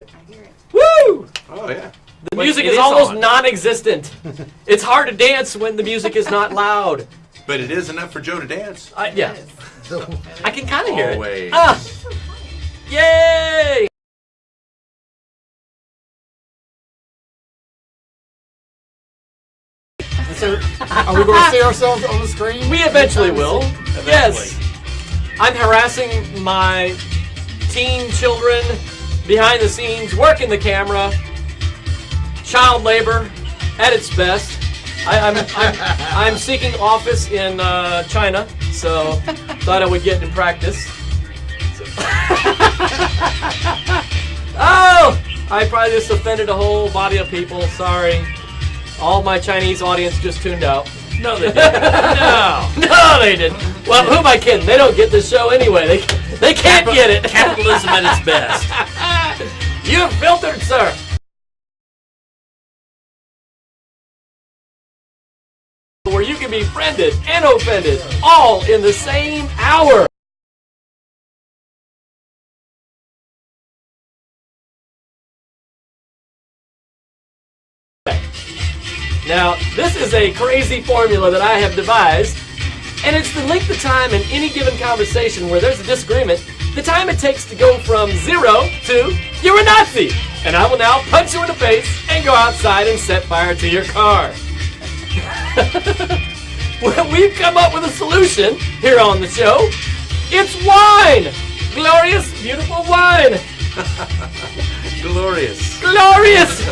I hear it. Woo! Oh, yeah. The music is almost non-existent. It's hard to dance when the music is not loud. But it is enough for Joe to dance. Yeah. I can kind of hear Always. it. Ah! Yay! So, are we going to see ourselves on the screen? We eventually will. Yes. I'm harassing my teen children behind the scenes, working the camera. Child labor at its best. I'm seeking office in China, so thought I would get in practice. So. Oh! I probably just offended a whole body of people. Sorry. All my Chinese audience just tuned out. No, they didn't. No, they didn't. Well, who am I kidding? They don't get this show anyway. They can't get it. Capitalism at its best. You're filtered, sir. Where you can be friended and offended all in the same hour. Now, this is a crazy formula that I have devised, and it's the length of time in any given conversation where there's a disagreement, the time it takes to go from 0 to you're a Nazi, and I will now punch you in the face and go outside and set fire to your car. Well, we've come up with a solution here on the show. It's wine! Glorious, beautiful wine! Glorious. Glorious!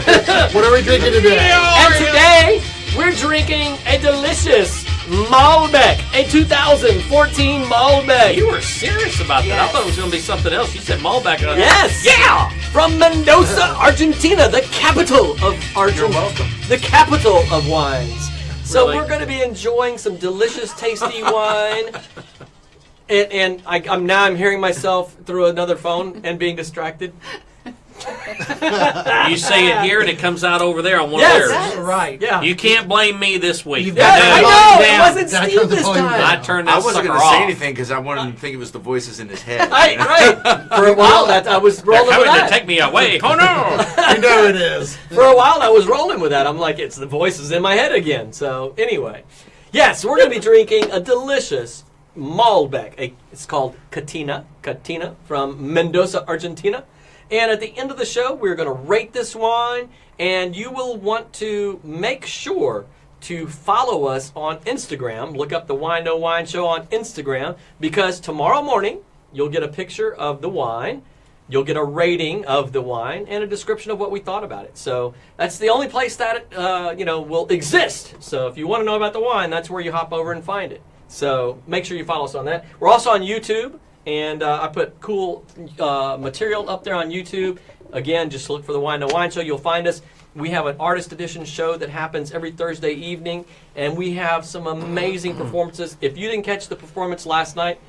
What are we drinking today? And today, we're drinking a delicious Malbec, a 2014 Malbec. You were serious about that. I thought it was going to be something else. You said Malbec. Yes! Yeah! From Mendoza, Argentina, the capital of Argentina. You're welcome. The capital of wines. So Really? we're going to be enjoying some delicious, tasty wine. And I'm hearing myself through another phone and being distracted. You say it here and it comes out over there on one Yes. of theirs. Right. Yeah. You can't blame me this week. You've Yeah, got I to know. down. It wasn't Gotta Steve turn the this volume time. I turned that I wasn't sucker going to say off. anything because I wanted him to think it was the voices in his head. Right. For a while, I was They're rolling with coming to that. take me away. Oh no! You know it is. For a while, I was rolling with that. I'm like, it's the voices in my head again. So anyway, yes, we're going to be drinking a delicious Malbec. It's called Catina from Mendoza, Argentina. And at the end of the show, we're going to rate this wine, and you will want to make sure to follow us on Instagram. Look up the Wine No Wine Show on Instagram, because tomorrow morning, you'll get a picture of the wine, you'll get a rating of the wine, and a description of what we thought about it. So that's the only place that it will exist. So if you want to know about the wine, that's where you hop over and find it. So make sure you follow us on that. We're also on YouTube. And I put cool material up there on YouTube. Again, just look for the Wine No Wine Show. You'll find us. We have an artist edition show that happens every Thursday evening, and we have some amazing performances. If you didn't catch the performance last night,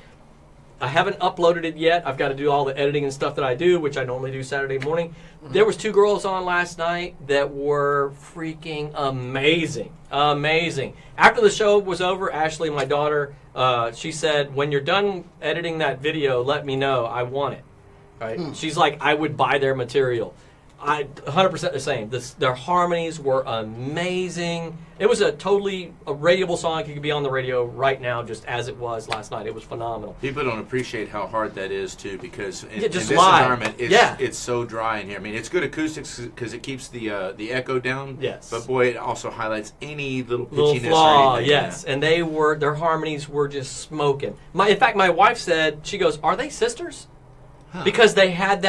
I haven't uploaded it yet. I've got to do all the editing and stuff that I do, which I normally do Saturday morning. There was 2 girls on last night that were freaking amazing. Amazing. After the show was over, Ashley, my daughter, she said, when you're done editing that video, let me know. I want it. Right? She's like, I would buy their material. 100% the same. Their harmonies were amazing. It was a rateable song. It could be on the radio right now just as it was last night. It was phenomenal. People don't appreciate how hard that is, too, because in this live. environment, it's so dry in here. I mean, it's good acoustics because it keeps the echo down. Yes. But, boy, it also highlights any little Little pitchiness flaw, or anything. yes. And their harmonies were just smoking. In fact, my wife said, she goes, are they sisters? Because they had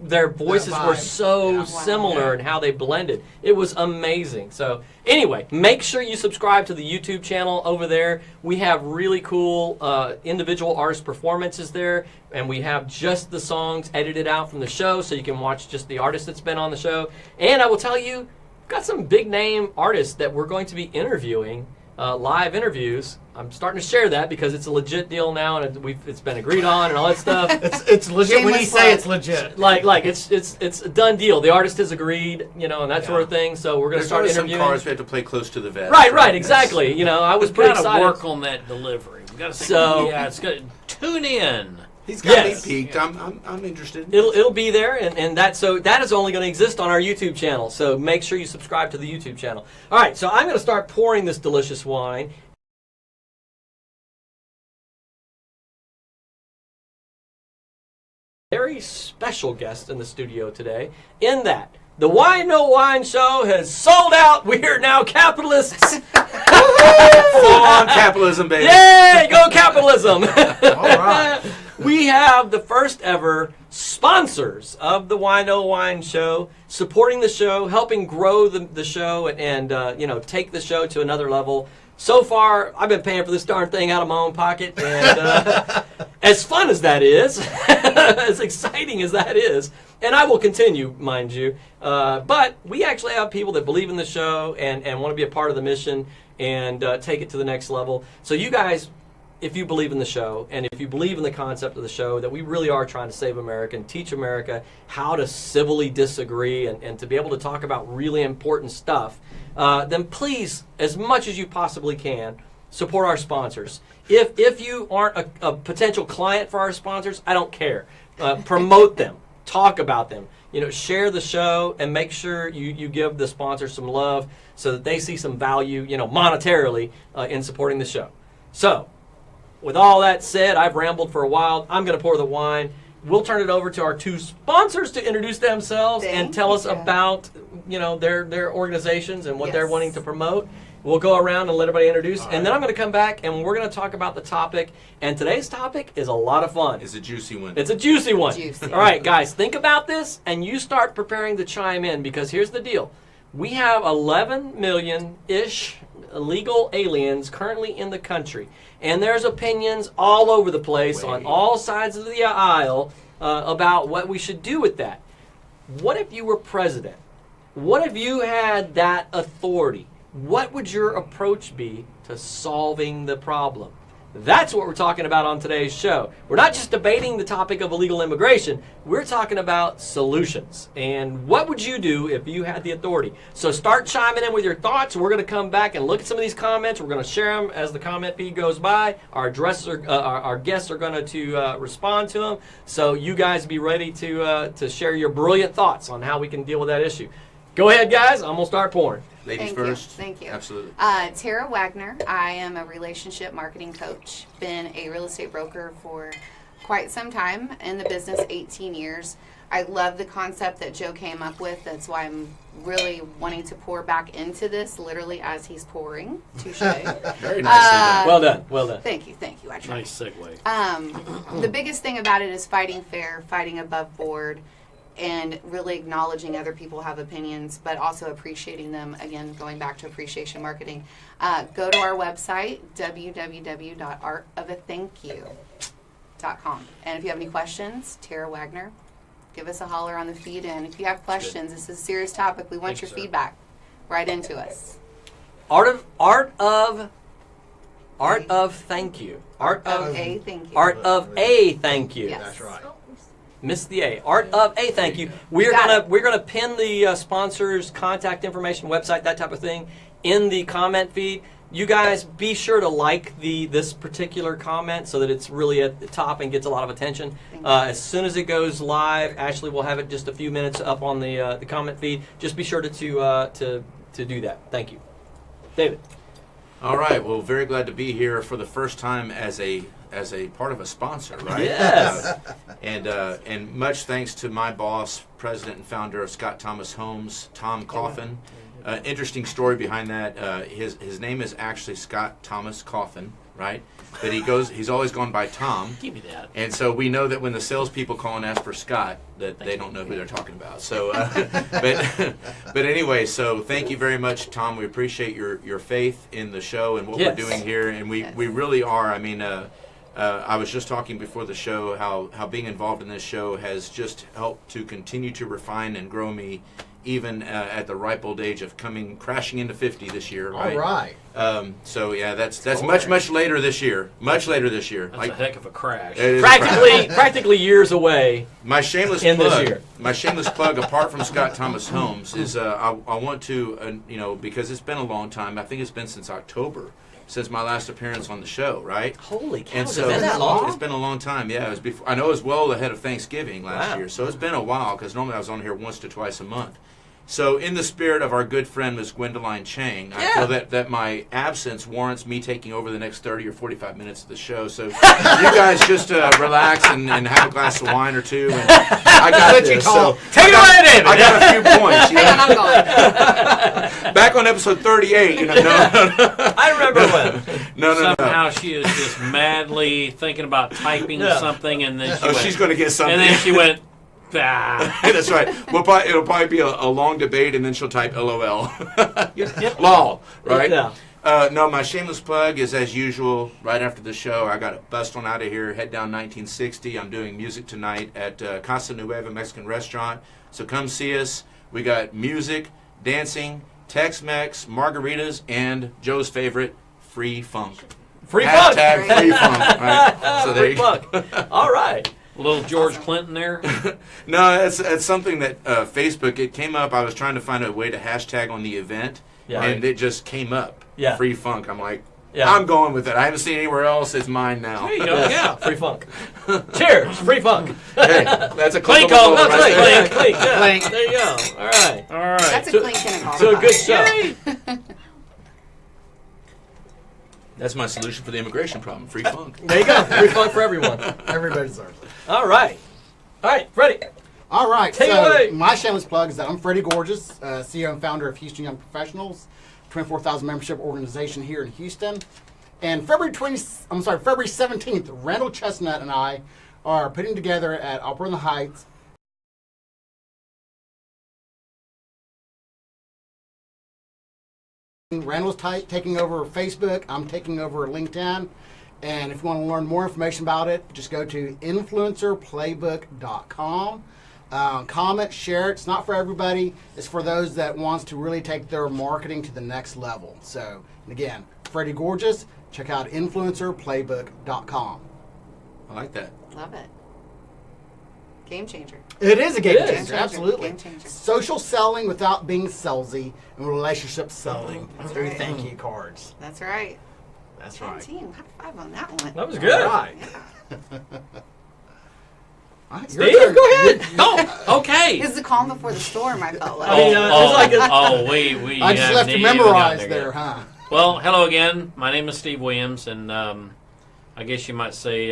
their voices were so similar in how they blended. It was amazing. So anyway, make sure you subscribe to the YouTube channel over there. We have really cool individual artist performances there, and we have just the songs edited out from the show, so you can watch just the artist that's been on the show. And I will tell you, we've got some big name artists that we're going to be interviewing, live interviews. I'm starting to share that because it's a legit deal now, and it's been agreed on and all that stuff. It's legit when you say it's legit. Like it's a done deal. The artist has agreed, and that sort of thing. So we're going to start interviewing. Some cards we have to play close to the vest. Right, exactly. I was pretty excited. Got to work on that delivery. We got to say, it's good. Tune in. He's got Yes. me peaked. I'm interested. It'll be there, and that is only going to exist on our YouTube channel. So make sure you subscribe to the YouTube channel. All right, so I'm going to start pouring this delicious wine. Very special guest in the studio today. In that the Wine No Wine show has sold out. We are now capitalists. Full on capitalism, baby. Yay! Go capitalism. All right. We have the first ever sponsors of the Wine No Wine show, supporting the show, helping grow the show, and take the show to another level. So far, I've been paying for this darn thing out of my own pocket, and as fun as that is, as exciting as that is, and I will continue, mind you, but we actually have people that believe in the show and want to be a part of the mission and take it to the next level. So you guys, if you believe in the show, and if you believe in the concept of the show, that we really are trying to save America and teach America how to civilly disagree and to be able to talk about really important stuff, then please, as much as you possibly can, support our sponsors. If you aren't a potential client for our sponsors, I don't care. Promote them. Talk about them. Share the show and make sure you give the sponsors some love so that they see some value, monetarily in supporting the show. So, with all that said, I've rambled for a while. I'm going to pour the wine. We'll turn it over to our two sponsors to introduce themselves and tell us about, their organizations and what they're wanting to promote. We'll go around and let everybody introduce, and then I'm going to come back and we're going to talk about the topic. And today's topic is a lot of fun. It's a juicy one. It's a juicy one. Juicy. All right, guys, think about this, and you start preparing to chime in, because here's the deal. We have 11 million-ish illegal aliens currently in the country, and there's opinions all over the place on all sides of the aisle about what we should do with that. What if you were president? What if you had that authority? What would your approach be to solving the problem? That's what we're talking about on today's show. We're not just debating the topic of illegal immigration. We're talking about solutions. And what would you do if you had the authority? So start chiming in with your thoughts. We're going to come back and look at some of these comments. We're going to share them as the comment feed goes by. Our guests are going to respond to them. So you guys be ready to share your brilliant thoughts on how we can deal with that issue. Go ahead, guys. I'm going to start pouring. Ladies first. Thank you. Absolutely. Tara Waggoner. I am a relationship marketing coach. Been a real estate broker for quite some time. In the business, 18 years. I love the concept that Joe came up with. That's why I'm really wanting to pour back into this, literally as he's pouring. Touche. Very nice. Well done. Well done. Thank you. I tried. Nice segue. The biggest thing about it is fighting fair, fighting above board, and really acknowledging other people have opinions, but also appreciating them. Again, going back to appreciation marketing. Go to our website, www.artofathankyou.com. And if you have any questions, Tara Waggoner, give us a holler on the feed. And if you have questions, this is a serious topic. We want your feedback. Write into us. Art of thank you. Art of a thank you. Yes. That's right. Miss the A. Art of a thank you. We're gonna pin the sponsors' contact information, website, that type of thing, in the comment feed. You guys be sure to like this particular comment so that it's really at the top and gets a lot of attention. As soon as it goes live, Ashley will have it just a few minutes up on the comment feed. Just be sure to do that. Thank you, David. All right. Well, very glad to be here for the first time as a part of a sponsor, right? Yes. And much thanks to my boss, president and founder of Scott Thomas Homes, Tom Coffin. Interesting story behind that. His name is actually Scott Thomas Coffin, right? But he's always gone by Tom. Give me that. And so we know that when the salespeople call and ask for Scott, that they don't know who they're talking about. So, but anyway, so thank you very much, Tom. We appreciate your faith in the show and what we're doing here, and we really are. I mean, I was just talking before the show how being involved in this show has just helped to continue to refine and grow me, even at the ripe old age of coming crashing into 50 this year. Right? All right. So yeah, that's much later this year. Much later this year. That's a heck of a crash. It is Practically years away. My shameless in plug. this year. My shameless plug, apart from Scott Thomas Homes, is I want to because it's been a long time. I think it's been since October since my last appearance on the show, right? Holy cow! And Has so it been that long? it's been a long time. Yeah, it was before. I know it was well ahead of Thanksgiving last Wow. year, so it's been a while because normally I was on here once to twice a month. So, in the spirit of our good friend Ms. Gwendoline Chang, I feel that my absence warrants me taking over the next 30 or 45 minutes of the show. So, you guys just relax and have a glass of wine or two. And I got this. So, take it away, David. I got a few points. You Hang on, know? I'm going. Back on episode 38, no. I remember when. No. Somehow she is just madly thinking about typing something, and then She's going to get something. and then she went. Ah. That's right. It'll probably be a long debate, and then she'll type LOL. LOL, right? Yeah. No, my shameless plug is, as usual, right after the show. I got to bust on out of here, head down 1960. I'm doing music tonight at Casa Nueva Mexican Restaurant. So come see us. We got music, dancing, Tex-Mex, margaritas, and Joe's favorite, free funk. Free funk. Hashtag free funk. Right? So there Free you go. funk. All right. Little George Clinton there. No, it's something that Facebook, it came up. I was trying to find a way to hashtag on the event, and it just came up. Yeah. Free funk. I'm like, Yeah. I'm going with it. I haven't seen it anywhere else. It's mine now. There you go. Yeah. Free funk. Cheers. Free funk. Hey, that's a Clink, clink. oh, Clink. Clink. Clink. Yeah. Clink. There you go. All right. All right. That's a So- clink and a call. So a good show. That's my solution for the immigration problem. Free funk. There you go. Free funk for everyone. Everybody deserves it. All right. All right, Freddie. All right, Take it so away. my shameless plug is that I'm Freddie Goerges, CEO and founder of Houston Young Professionals, 24,000 membership organization here in Houston. And February 17th, Randall Chestnut and I are putting together at Opera in the Heights Randall's taking over Facebook. I'm taking over LinkedIn. And if you want to learn more information about it, just go to influencerplaybook.com. Comment, share it. It's not for everybody. It's for those that wants to really take their marketing to the next level. So, and again, Freddie Goerges, check out influencerplaybook.com. I like that. Love it. Game changer. It is a game It is. changer, absolutely. Game changer. Social selling without being salesy, and relationship selling through right. thank you cards. That's right. That's right. Team, high five on that one. That was good. All right. All right, your Steve, turn. go ahead. Oh, okay. It's the calm before the storm, I felt like. I mean, it's like a- we I just haven't left you even memorized gotten there, yet. huh? Well, hello again. My name is Steve Williams, and I guess you might say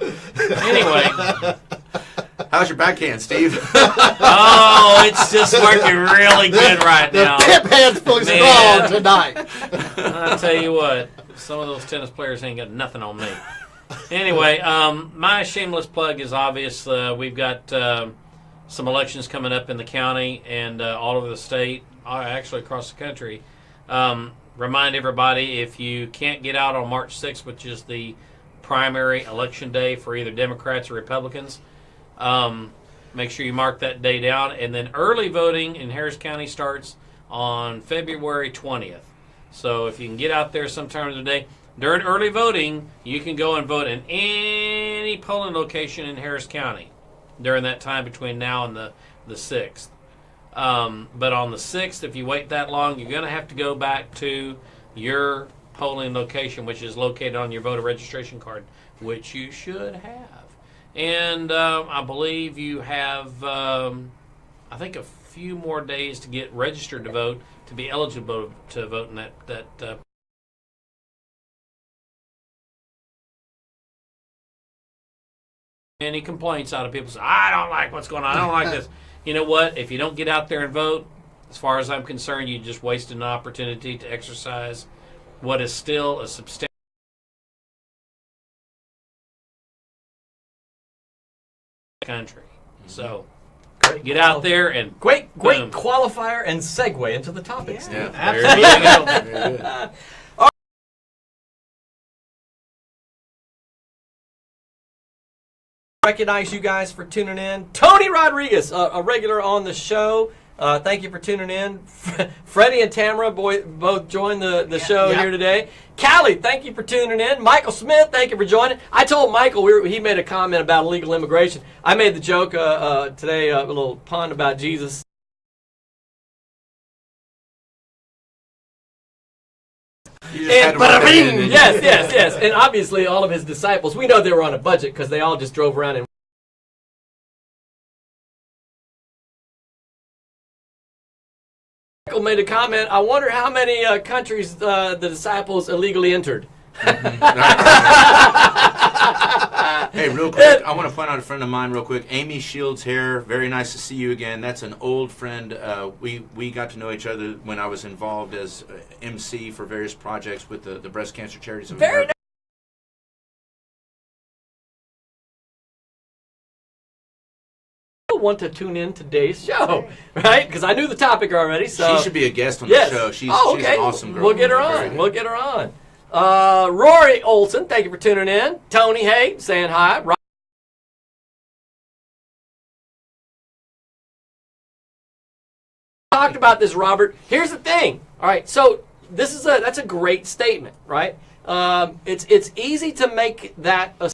anyway. How's your backhand, Steve? Oh, it's just working really good right The now. pip hand's fully Man. strong tonight. I tell you what, some of those tennis players ain't got nothing on me. Anyway, my shameless plug is obvious. We've got some elections coming up in the county and all over the state, actually across the country. Remind everybody, if you can't get out on March 6th, which is the primary election day for either Democrats or Republicans, make sure you mark that day down. And then early voting in Harris County starts on February 20th. So if you can get out there sometime of the day, during early voting, you can go and vote in any polling location in Harris County during that time between now and the 6th. But on the 6th, if you wait that long, you're going to have to go back to your polling location, which is located on your voter registration card, which you should have. And I believe you have, I think, a few more days to get registered to vote, to be eligible to vote in that any complaints out of people say, I don't like what's going on, I don't like this. You know what? If you don't get out there and vote, as far as I'm concerned, you just wasted an opportunity to exercise what is still a substantial country. So get out there and Great Boom. qualifier and segue into the topics. Yeah. Yeah, there you go. very good. Recognize you guys for tuning in. Tony Rodriguez, a regular on the show. Thank you for tuning in. Freddie and Tamara both joined the show Yeah. here today. Callie, thank you for tuning in. Michael Smith, thank you for joining. I told Michael, he made a comment about illegal immigration. I made the joke today, a little pun about Jesus You just had to work that in, didn't you? Yes. And obviously all of his disciples, we know they were on a budget because they all just drove around and made a comment, I wonder how many countries the disciples illegally entered. Hey, real quick, I want to point out a friend of mine real quick. Amy Shields here. Very nice to see you again. That's an old friend. We got to know each other when I was involved as MC for various projects with the Breast Cancer Charities of America. Want to tune in today's show, right? Because I knew the topic already. So she should be a guest on the show. She's an awesome girl. We'll get her on. We'll get her on. Rory Olson, thank you for tuning in. Tony, hey, saying hi. Talked about this, Robert. Here's the thing. All right, so that's a great statement, right? It's easy to make that a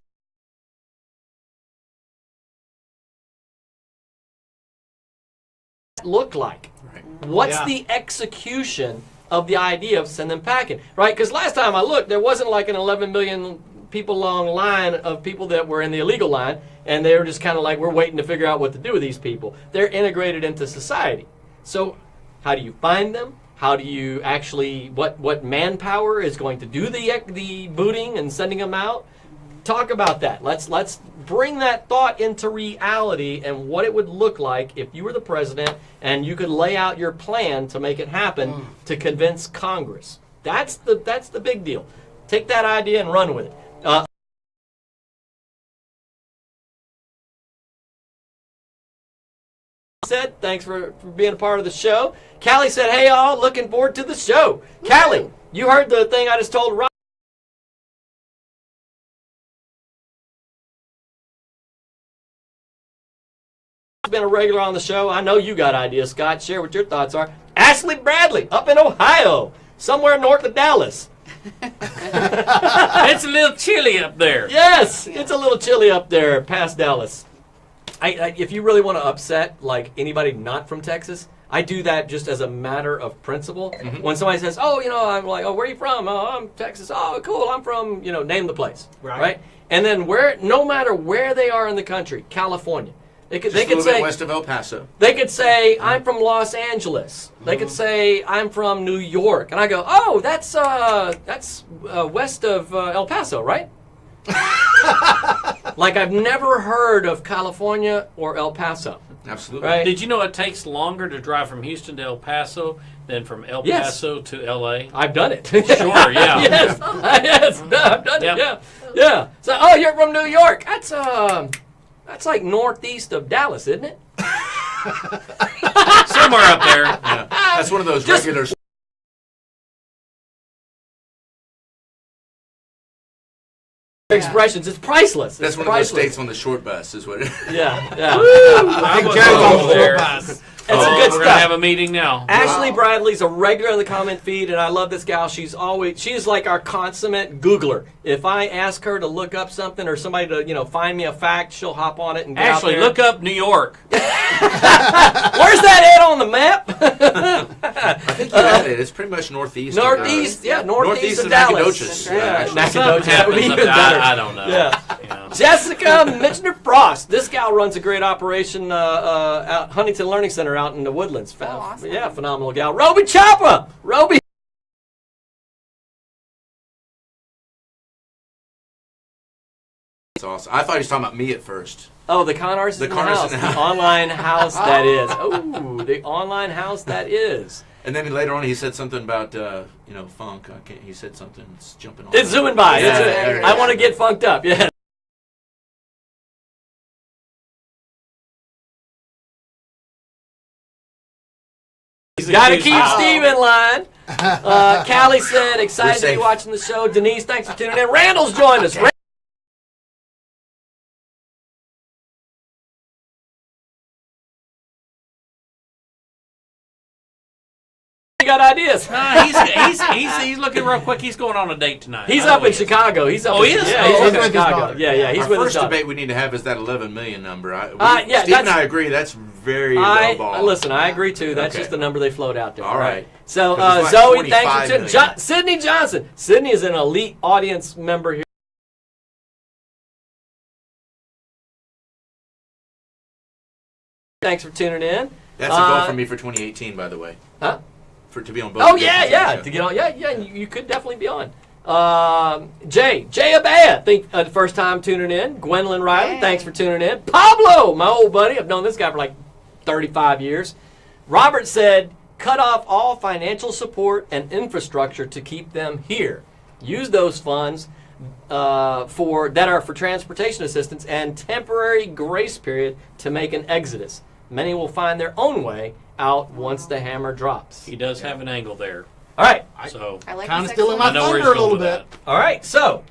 look like? Right. What's the execution of the idea of send them packing? Right? Because last time I looked, there wasn't like an 11 million people long line of people that were in the illegal line, and they were just kind of like, we're waiting to figure out what to do with these people. They're integrated into society. So how do you find them? How do you actually, what manpower is going to do the booting and sending them out? Talk about that. Let's bring that thought into reality and what it would look like if you were the president and you could lay out your plan to make it happen to convince Congress. That's the big deal. Take that idea and run with it. Said thanks for being a part of the show. Callie said, hey all, looking forward to the show. Callie, you heard the thing I just told Rob. Been a regular on the show. I know you got ideas, Scott. Share what your thoughts are. Ashley Bradley up in Ohio, somewhere north of Dallas. It's a little chilly up there. Yes, it's a little chilly up there past Dallas. If you really want to upset like anybody not from Texas, I do that just as a matter of principle. Mm-hmm. When somebody says, "Oh, I'm like, oh, where are you from? Oh, I'm Texas. Oh, cool. I'm from, name the place, right? And then no matter where they are in the country, California. They could say bit west of El Paso. They could say I'm from Los Angeles. They could say I'm from New York, and I go, oh, that's west of El Paso, right? Like I've never heard of California or El Paso. Absolutely. Right? Did you know it takes longer to drive from Houston to El Paso than from El Paso to L.A.? I've done it. Sure, yeah. Yes, I've done it. Yeah. So, oh, you're from New York. That's like northeast of Dallas, isn't it? Somewhere up there. Yeah. That's one of those regular expressions. It's priceless. That's one of those states on the short bus, is what it is. Yeah. I was over there. It's good we're stuff. gonna have a meeting now. Ashley Bradley's a regular in the comment feed, and I love this gal. She's like our consummate Googler. If I ask her to look up something or somebody to find me a fact, she'll hop on it and get Ashley, out there. look up New York. Where's that at on the map? I think you had it. It's pretty much northeast. Northeast of of Dallas. Nacogdoches. Right. Yeah, Nacogdoches. That would be even better. I don't know. Yeah. Jessica Mitchner-Frost. This gal runs a great operation at Huntington Learning Center out in the Woodlands. Awesome. Yeah, phenomenal gal. Roby Choppa. Roby. It's awesome. I thought he was talking about me at first. Oh, the con artist in the house. The online house that is. Oh, the online house that is. And then later on, he said something about funk. He said something. It's jumping on. It's zooming by. Yeah, I want to get funked up. Yeah. Got to keep Steve in line. Callie said, excited to be watching the show. Denise, thanks for tuning in. Randall's joined us. You got ideas? Nah, he's looking real quick. He's going on a date tonight. He's up in Chicago. He's up. Oh, he is? Yeah, he's Oh, up okay. in Chicago. Yeah, he's Our with his first daughter. debate we need to have is that 11 million number. Yeah, Steve and I agree that's very low ball. Listen, I agree too. That's Okay. just the number they float out there. All right. So, 'Cause it's like Zoe, 45 thanks for tuning. million. Sydney Johnson. Sydney is an elite audience member here. Thanks for tuning in. That's a goal for me for 2018, by the way. Huh? To be on both. Oh editions yeah, of yeah. the show. To get on, yeah. You could definitely be on. Jay Abaya, think the first time tuning in. Gwendolyn Riley, Hey. thanks for tuning in. Pablo, my old buddy, I've known this guy for like 35 years. Robert said, cut off all financial support and infrastructure to keep them here. Use those funds that are for transportation assistance and temporary grace period to make an exodus. Many will find their own way out once the hammer drops. He does have an angle there. All right. So I like Kind of this stealing excellent. my I know where thunder he's a little going with bit. that. All right, so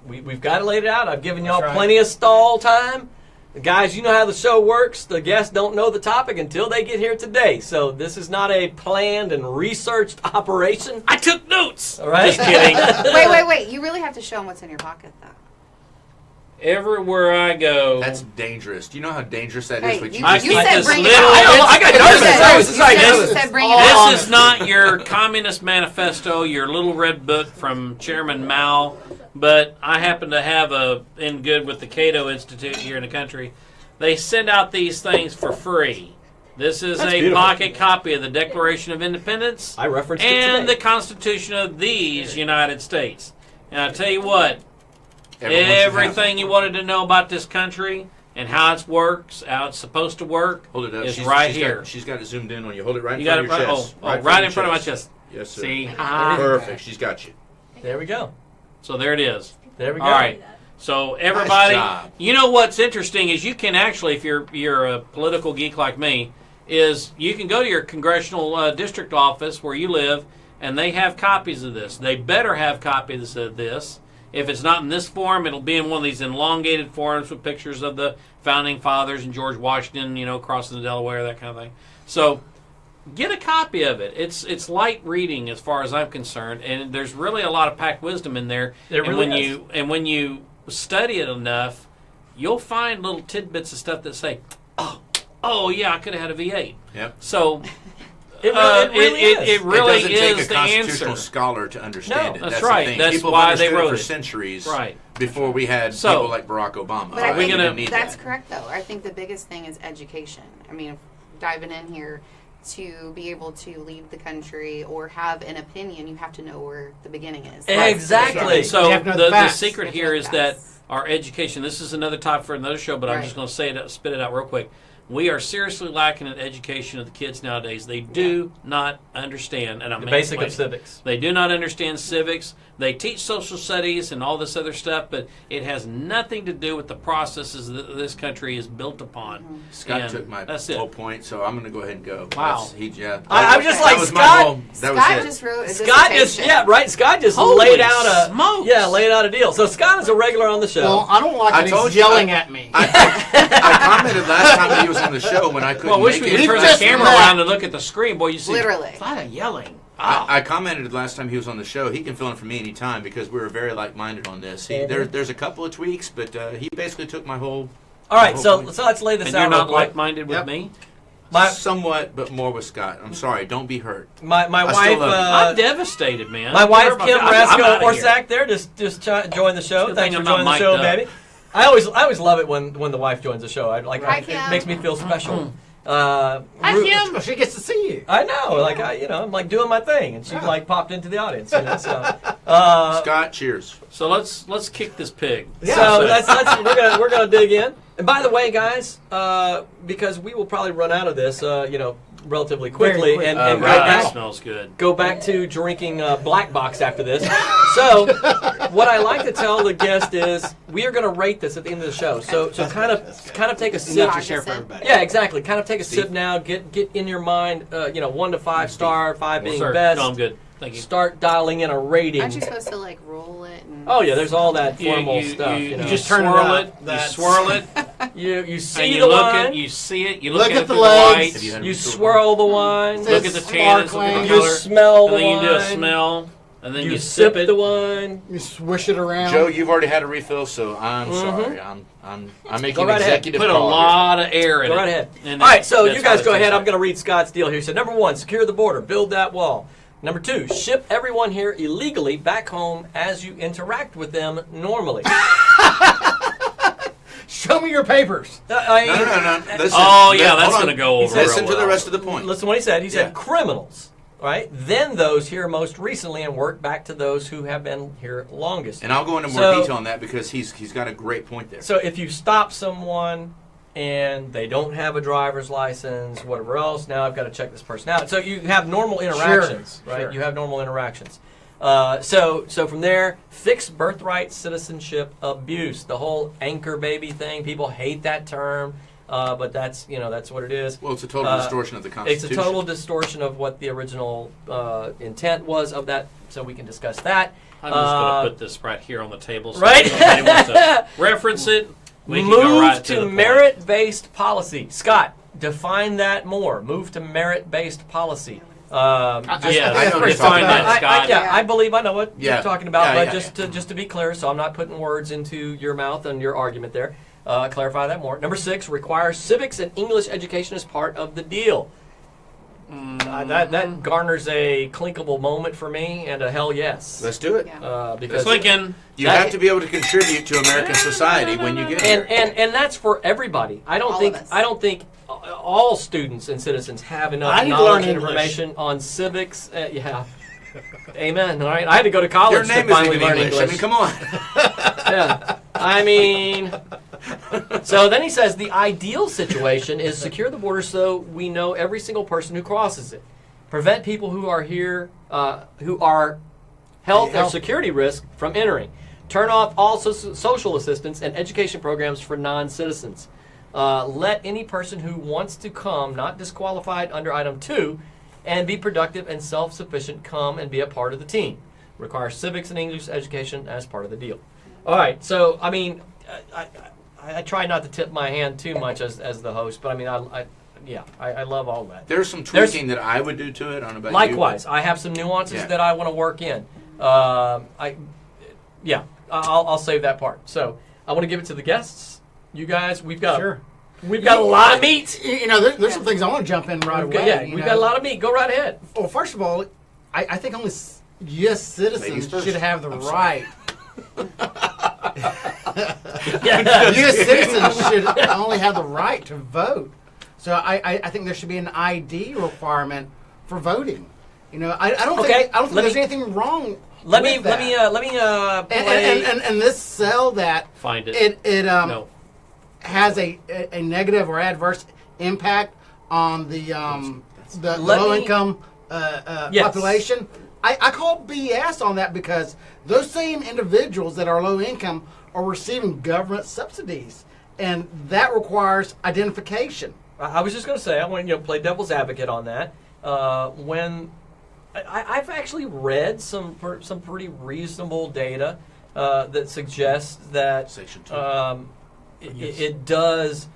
we've got it laid out. I've given y'all That's right. plenty of stall time. The guys, you know how the show works. The guests don't know the topic until they get here today. So this is not a planned and researched operation. I took notes. All right? Just kidding. Wait. You really have to show them what's in your pocket, though. Everywhere I go, That's dangerous. Do you know how dangerous that Hey, is? What you, I you keep said this bring it little- out. I got You nervous. said- I was just like, you this said is bring it this out. is not your Communist Manifesto, your little red book from Chairman Mao, but I happen to have in good with the Cato Institute here in the country. They send out these things for free. This is That's a beautiful. pocket copy of the Declaration of Independence I referenced it and today. the Constitution of these United States. And I tell you what, Everyone should have everything you wanted to know about this country and how it works, how it's supposed to work, Hold it up. is She's right got- here. She's got it zoomed in on you. Hold it right in You got front it of your right, chest. right in front of my chest. Yes, sir. See? Perfect. She's got you. There we go. So there it is. There we go. All right. So everybody, job. you know what's interesting is you can actually, if you're a political geek like me, is you can go to your congressional district office where you live, and they have copies of this. They better have copies of this. If it's not in this form, it'll be in one of these elongated forms with pictures of the founding fathers and George Washington, crossing the Delaware, that kind of thing. So get a copy of it. It's light reading as far as I'm concerned, and there's really a lot of packed wisdom in there. There and really when you study it enough, you'll find little tidbits of stuff that say, "Oh yeah, I could have had a V8." Yep. So It really is. it really it doesn't take is a the constitutional answer. scholar to understand No, it. that's the right. thing. That's People why have they understood wrote it for it. centuries. Right. Before we had So- people like Barack Obama. But I we think gonna- didn't need that's that. correct, though. I think the biggest thing is education. I mean, diving in here to be able to leave the country or have an opinion, you have to know where the beginning is. Exactly. And so You have to know the the facts. secret You have to here know is the that facts. our education. This is another topic for another show, but I'm Right. just going to spit it out real quick. We are seriously lacking in education of the kids nowadays. They do not understand, and I'm The basic of explaining. civics. They do not understand civics. They teach social studies and all this other stuff, but it has nothing to do with the processes that this country is built upon. Scott And took my that's it. whole point, so I'm going to go ahead and go. Wow. Yeah. I'm just That like, was my Scott- whole- that Scott was it. just wrote a Scott just dissertation. Scott just Holy laid out a smokes. laid out a deal. So Scott is a regular on the show. Well, I don't like I it. told He's you, yelling at me. I commented last time that he was on the show when I couldn't Well, I wish make we it. could turn the just camera left. around and look at the screen. Boy, you see. Literally. It's a lot of yelling. I commented last time he was on the show. He can fill in for me anytime because we were very like-minded on this. There's a couple of tweaks, but he basically took my whole. All right, my so whole point. let's lay this And out. you're not real quick. like-minded with Yep. me? Somewhat, but more with Scott. I'm sorry. Don't be hurt. My I wife still love you. I'm devastated, man. my wife Kim I'm Rasco outta here. Orsak there just joined the show. Good Thanks thing for I'm not joining the show, mic'd up. baby. I always love it when the wife joins the show. Hi, It Kim. makes me feel special. Hi, Kim. Well, she gets to see you. I know, I'm like doing my thing, and she like popped into the audience. So, Scott, cheers. So let's kick this pig. so we're gonna dig in. And by the way, guys, because we will probably run out of this, relatively quickly, quick. and Oh, go God, that back. smells good. Go back to drinking Black Box after this. So, what I like to tell the guest is we are going to rate this at the end of the show. So kind of take a sip. to share for everybody. Yeah, exactly. Kind of take a Steve? sip now. Get in your mind, 1 to 5 star, 5 being Sir, best. no, I'm good. Thank you. Start dialing in a rating. Aren't you supposed to roll it? And Oh yeah, there's all that You- formal you- stuff. you You know. just turn swirl it it. up. You That's- swirl it. You see And you the look wine. at, you see it. You look, Look at at the through legs. the lights, You swirl the wine. look at the tannins, look at the Sparkling. You color, smell and the then you do a wine. smell, and then You you sip sip it. the wine. You swish it around. Joe, you've already had a refill, so I'm sorry. I'm making right ahead. executive Put a call here. lot of air in Go it. right ahead. And All right, so that's you how guys it go tastes ahead. I'm like. going to read Scott's deal here. He said, number 1, secure the border. Build that wall. Number 2, ship everyone here illegally back home as you interact with them normally. Show me your papers. No. Listen, Oh, yeah, hold that's on. going to go over Listen real to the well. rest of the point. Listen to what he said. He said Yeah. criminals, right? Then those here most recently and work back to those who have been here longest. And I'll go into more So- detail on that because he's got a great point there. So if you stop someone and they don't have a driver's license, whatever else, now I've got to check this person out. So you have normal interactions, right? Sure. You have normal interactions. So from there, fix birthright citizenship abuse. The whole anchor baby thing, people hate that term, but that's what it is. Well, it's a total distortion of the It's Constitution. a total distortion of what the original intent was of that. So we can discuss that. I'm just going to put this right here on the table. So Right. if anybody wants to reference it. We can Move go right to the point. merit-based policy. Scott, define that more. Move to merit-based policy. Yeah, I know what you're define talking that, about. Scott. Yeah, I believe I know what Yeah. you're talking about, Yeah, but yeah, just to be clear, so I'm not putting words into your mouth and your argument there. Clarify that more. Number 6, require civics and English education as part of the deal. That garners a clinkable moment for me and a hell yes. Let's do it. Yeah. Because Clinking. You That- have to be able to contribute to American society when you get here. and that's for everybody. I All don't of us. think all students and citizens have enough I need to knowledge learn and English. information on civics. Yeah. Amen. All right. I had to go to college Your to name is finally even learn English. English. I mean, come on. Yeah. I mean, so then he says the ideal situation is secure the border so we know every single person who crosses it. Prevent people who are here, who are health or security risk from entering. Turn off all social assistance and education programs for non-citizens. Let any person who wants to come, not disqualified under item 2, and be productive and self-sufficient come and be a part of the team. Require civics and English education as part of the deal. All right, so I mean, I try not to tip my hand too much as the host, but I mean, I love all that. There's some tweaking that I would do to it. I don't know about Likewise, you. I have some nuances Yeah. that I want to work in. I'll save that part. So I want to give it to the guests. You guys, we've got Sure. a lot of meat. You know, there's some things I want to jump in right away. We've got a lot of meat. Go right ahead. Well, first of all, I think only U.S. citizens Ladies first. should have the I'm sorry. right. Yeah. U.S. citizens should only have the right to vote. So I think there should be an ID requirement for voting. You know, I don't Okay, think let there's me- anything wrong. Let with me that. play. And this cell that Find it. it No. has a negative or adverse impact on the Let low me- income Yes. population. I call BS on that because those same individuals that are low income are receiving government subsidies, and that requires identification. I was just going to say I want to play devil's advocate on that. When I've actually read some pretty reasonable data that suggests that Section 2. it does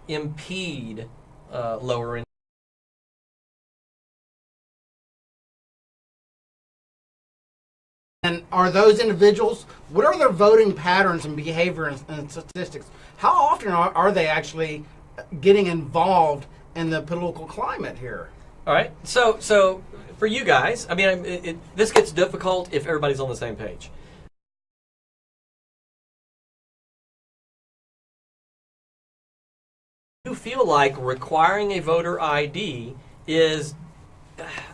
impede lower income. And are those individuals, what are their voting patterns and behavior and statistics? How often are they actually getting involved in the political climate here? All right. So for you guys, I mean, this gets difficult if everybody's on the same page. You feel like requiring a voter ID is,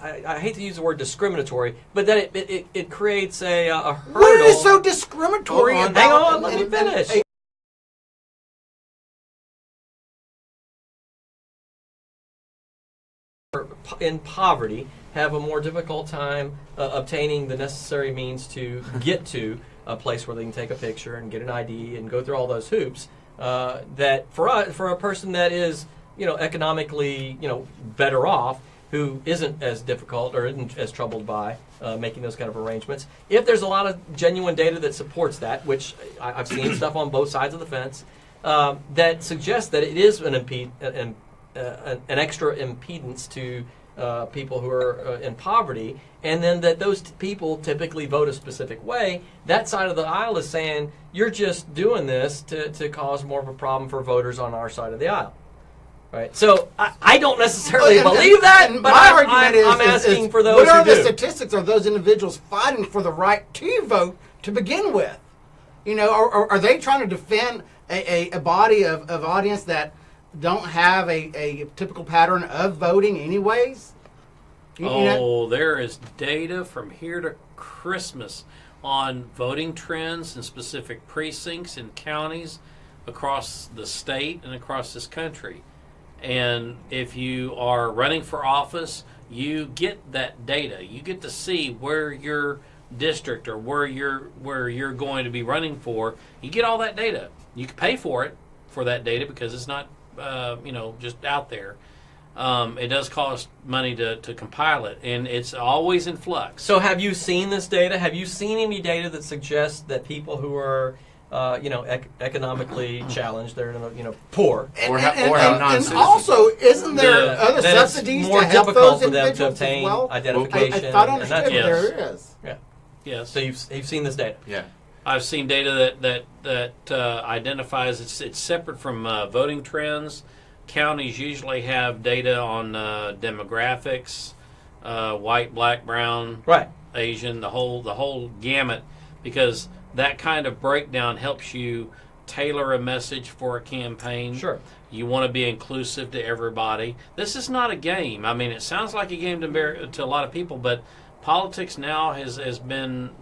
I hate to use the word discriminatory, but that it creates a hurdle. What is so discriminatory Hold on, about hang on, let me finish. In poverty have a more difficult time obtaining the necessary means to get to a place where they can take a picture and get an ID and go through all those hoops. That for a person that is economically better off, who isn't as difficult or isn't as troubled by making those kind of arrangements. If there's a lot of genuine data that supports that, which I've seen stuff on both sides of the fence, that suggests that it is an extra impedance to people who are in poverty, and then that those people typically vote a specific way. That side of the aisle is saying you're just doing this to cause more of a problem for voters on our side of the aisle. Right. So I don't necessarily believe that, but I'm asking for those who do. What are the statistics of those individuals fighting for the right to vote to begin with? You know, are they trying to defend a body of audience that don't have a typical pattern of voting anyways? There is data from here to Christmas on voting trends in specific precincts and counties across the state and across this country. And if you are running for office, you get that data. You get to see where your district or where you're going to be running for. You get all that data. You can pay for that data because it's not just out there. It does cost money to compile it, and it's always in flux. So have you seen this data? Have you seen any data that suggests that people who are economically challenged, they're poor, or have non-citizens? And also, isn't there other subsidies more to help difficult those for them to individuals obtain as well? identification? I thought I understood Yes. there is. Yeah. Yes. So you've seen this data? Yeah. I've seen data that identifies it's separate from voting trends. Counties usually have data on demographics, white, black, brown, Right. Asian, the whole gamut, because that kind of breakdown helps you tailor a message for a campaign. Sure. You want to be inclusive to everybody. This is not a game. I mean, it sounds like a game to a lot of people, but politics now has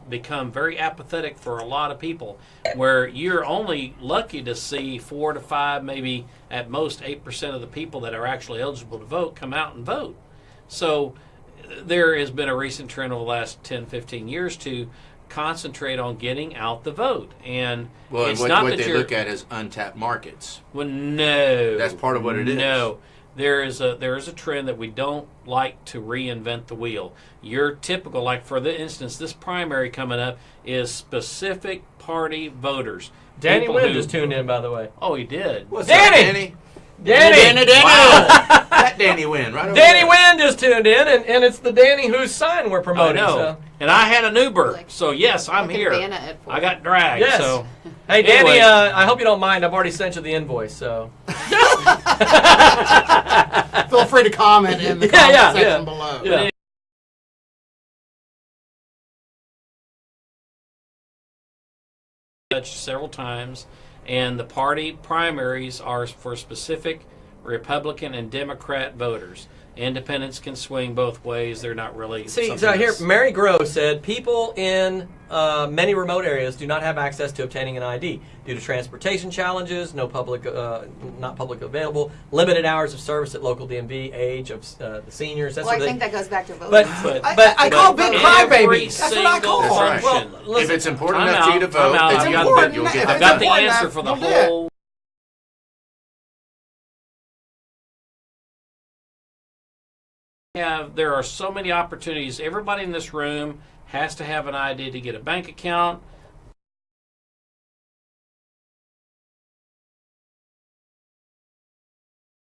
become very apathetic for a lot of people, where you're only lucky to see 4 to 5, maybe at most 8% of the people that are actually eligible to vote come out and vote. So there has been a recent trend over the last 10, 15 years to concentrate on getting out the vote. And it's what not that they you're, look at is untapped markets. Well, no. That's part of what it is. No. There is a trend that we don't like to reinvent the wheel. Your typical, like for the instance, this primary coming up is specific party voters. Danny People Wynn who- just tuned in, by the way. Oh, he did. What's Danny! up, Danny? Danny! Wow. That Danny Wynn, right over Danny there. Wynn just tuned in, and it's the Danny whose sign we're I promoting. know. So. And I had an Uber, so yes, I'm can here. ban it at 4. I got dragged, Yes. so Hey, Danny, Anyway. I hope you don't mind. I've already sent you the invoice, so. Feel free to comment in the Yeah, comment yeah, section yeah. below. Yeah. touched several times, and the party primaries are for specific Republican and Democrat voters. Independents can swing both ways. They're not really. See, something so here, that's- Mary Groh said people in many remote areas do not have access to obtaining an ID due to transportation challenges, not public available, limited hours of service at local DMV, age of the seniors. That's Well, I what they. think that goes back to voting. But I call big crybaby. Every That's what I call single them. That's right. function. Well, listen, If it's important Time enough for you to out, vote, time out. then I've you'll got get- important you'll enough. get I've that got done. the important answer enough, for the you'll do it. whole. There are so many opportunities. Everybody in this room has to have an ID to get a bank account.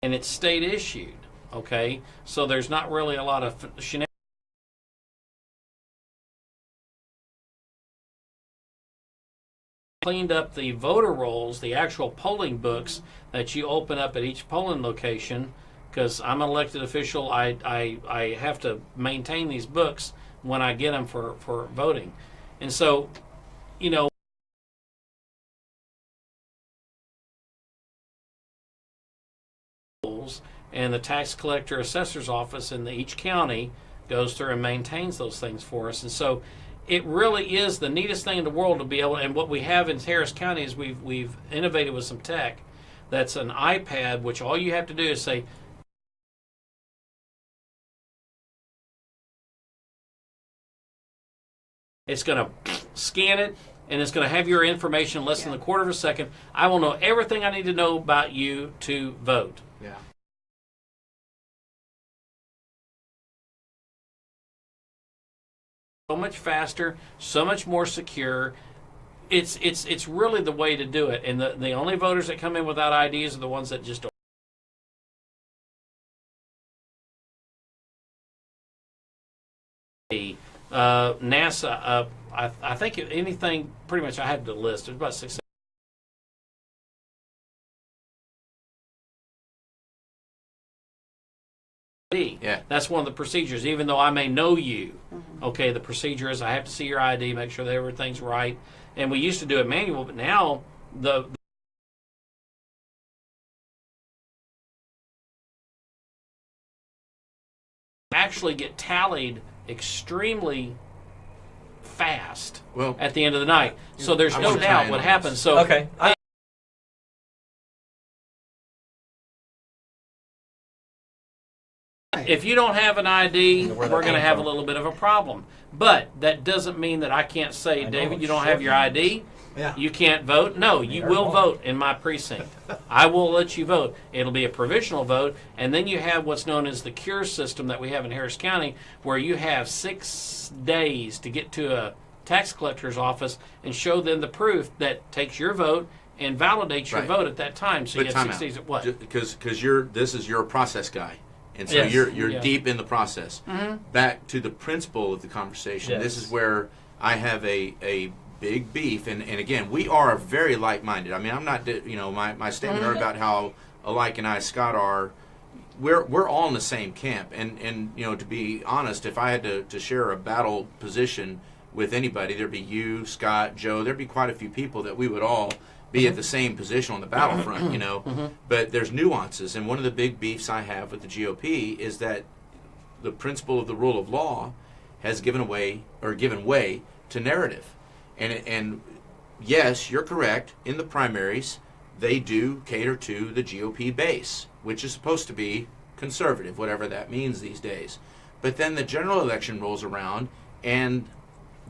And it's state issued, okay? So there's not really a lot of shenanigans. Cleaned up the voter rolls, the actual polling books that you open up at each polling location, because I'm an elected official. I have to maintain these books when I get them for voting. And so, you know, and the tax collector assessor's office in each county goes through and maintains those things for us. And so it really is the neatest thing in the world to be able, and what we have in Harris County is we've innovated with some tech that's an iPad, which all you have to do is say, it's going to scan it, and it's going to have your information in less than a quarter of a second. I will know everything I need to know about you to vote. Yeah. So much faster, so much more secure. it's really the way to do it. And the only voters that come in without IDs are the ones that just don't. NASA, I think anything pretty much I had the list. There's about 6. Yeah. That's one of the procedures. Even though I may know you, okay, the procedure is I have to see your ID, make sure that everything's right. And we used to do it manual, but now the actually get tallied extremely fast at the end of the night. So there's no doubt what happens. So Okay. if you don't have an ID, we're going to have a little bit of a problem. But that doesn't mean that I can't say, David, you don't have your ID. Yeah. You can't vote. No, you will vote in my precinct. I will let you vote. It'll be a provisional vote. And then you have what's known as the cure system that we have in Harris County, where you have 6 days to get to a tax collector's office and show them the proof that takes your vote and validates your vote at that time. So But you have 6 days at what? Because this is your process guy. And so Yes. you're deep in the process. Back to the principle of the conversation. Yes. This is where I have a big beef. And again, we are very like-minded. I mean, I'm not, my statement earlier about how alike and I, Scott, are, we're all in the same camp. And to be honest, if I had to share a battle position with anybody, there'd be you, Scott, Joe, there'd be quite a few people that we would all be at the same position on the battlefront, But there's nuances, and one of the big beefs I have with the GOP is that the principle of the rule of law has given way to narrative. And yes, you're correct. In the primaries, they do cater to the GOP base, which is supposed to be conservative, whatever that means these days. But then the general election rolls around, and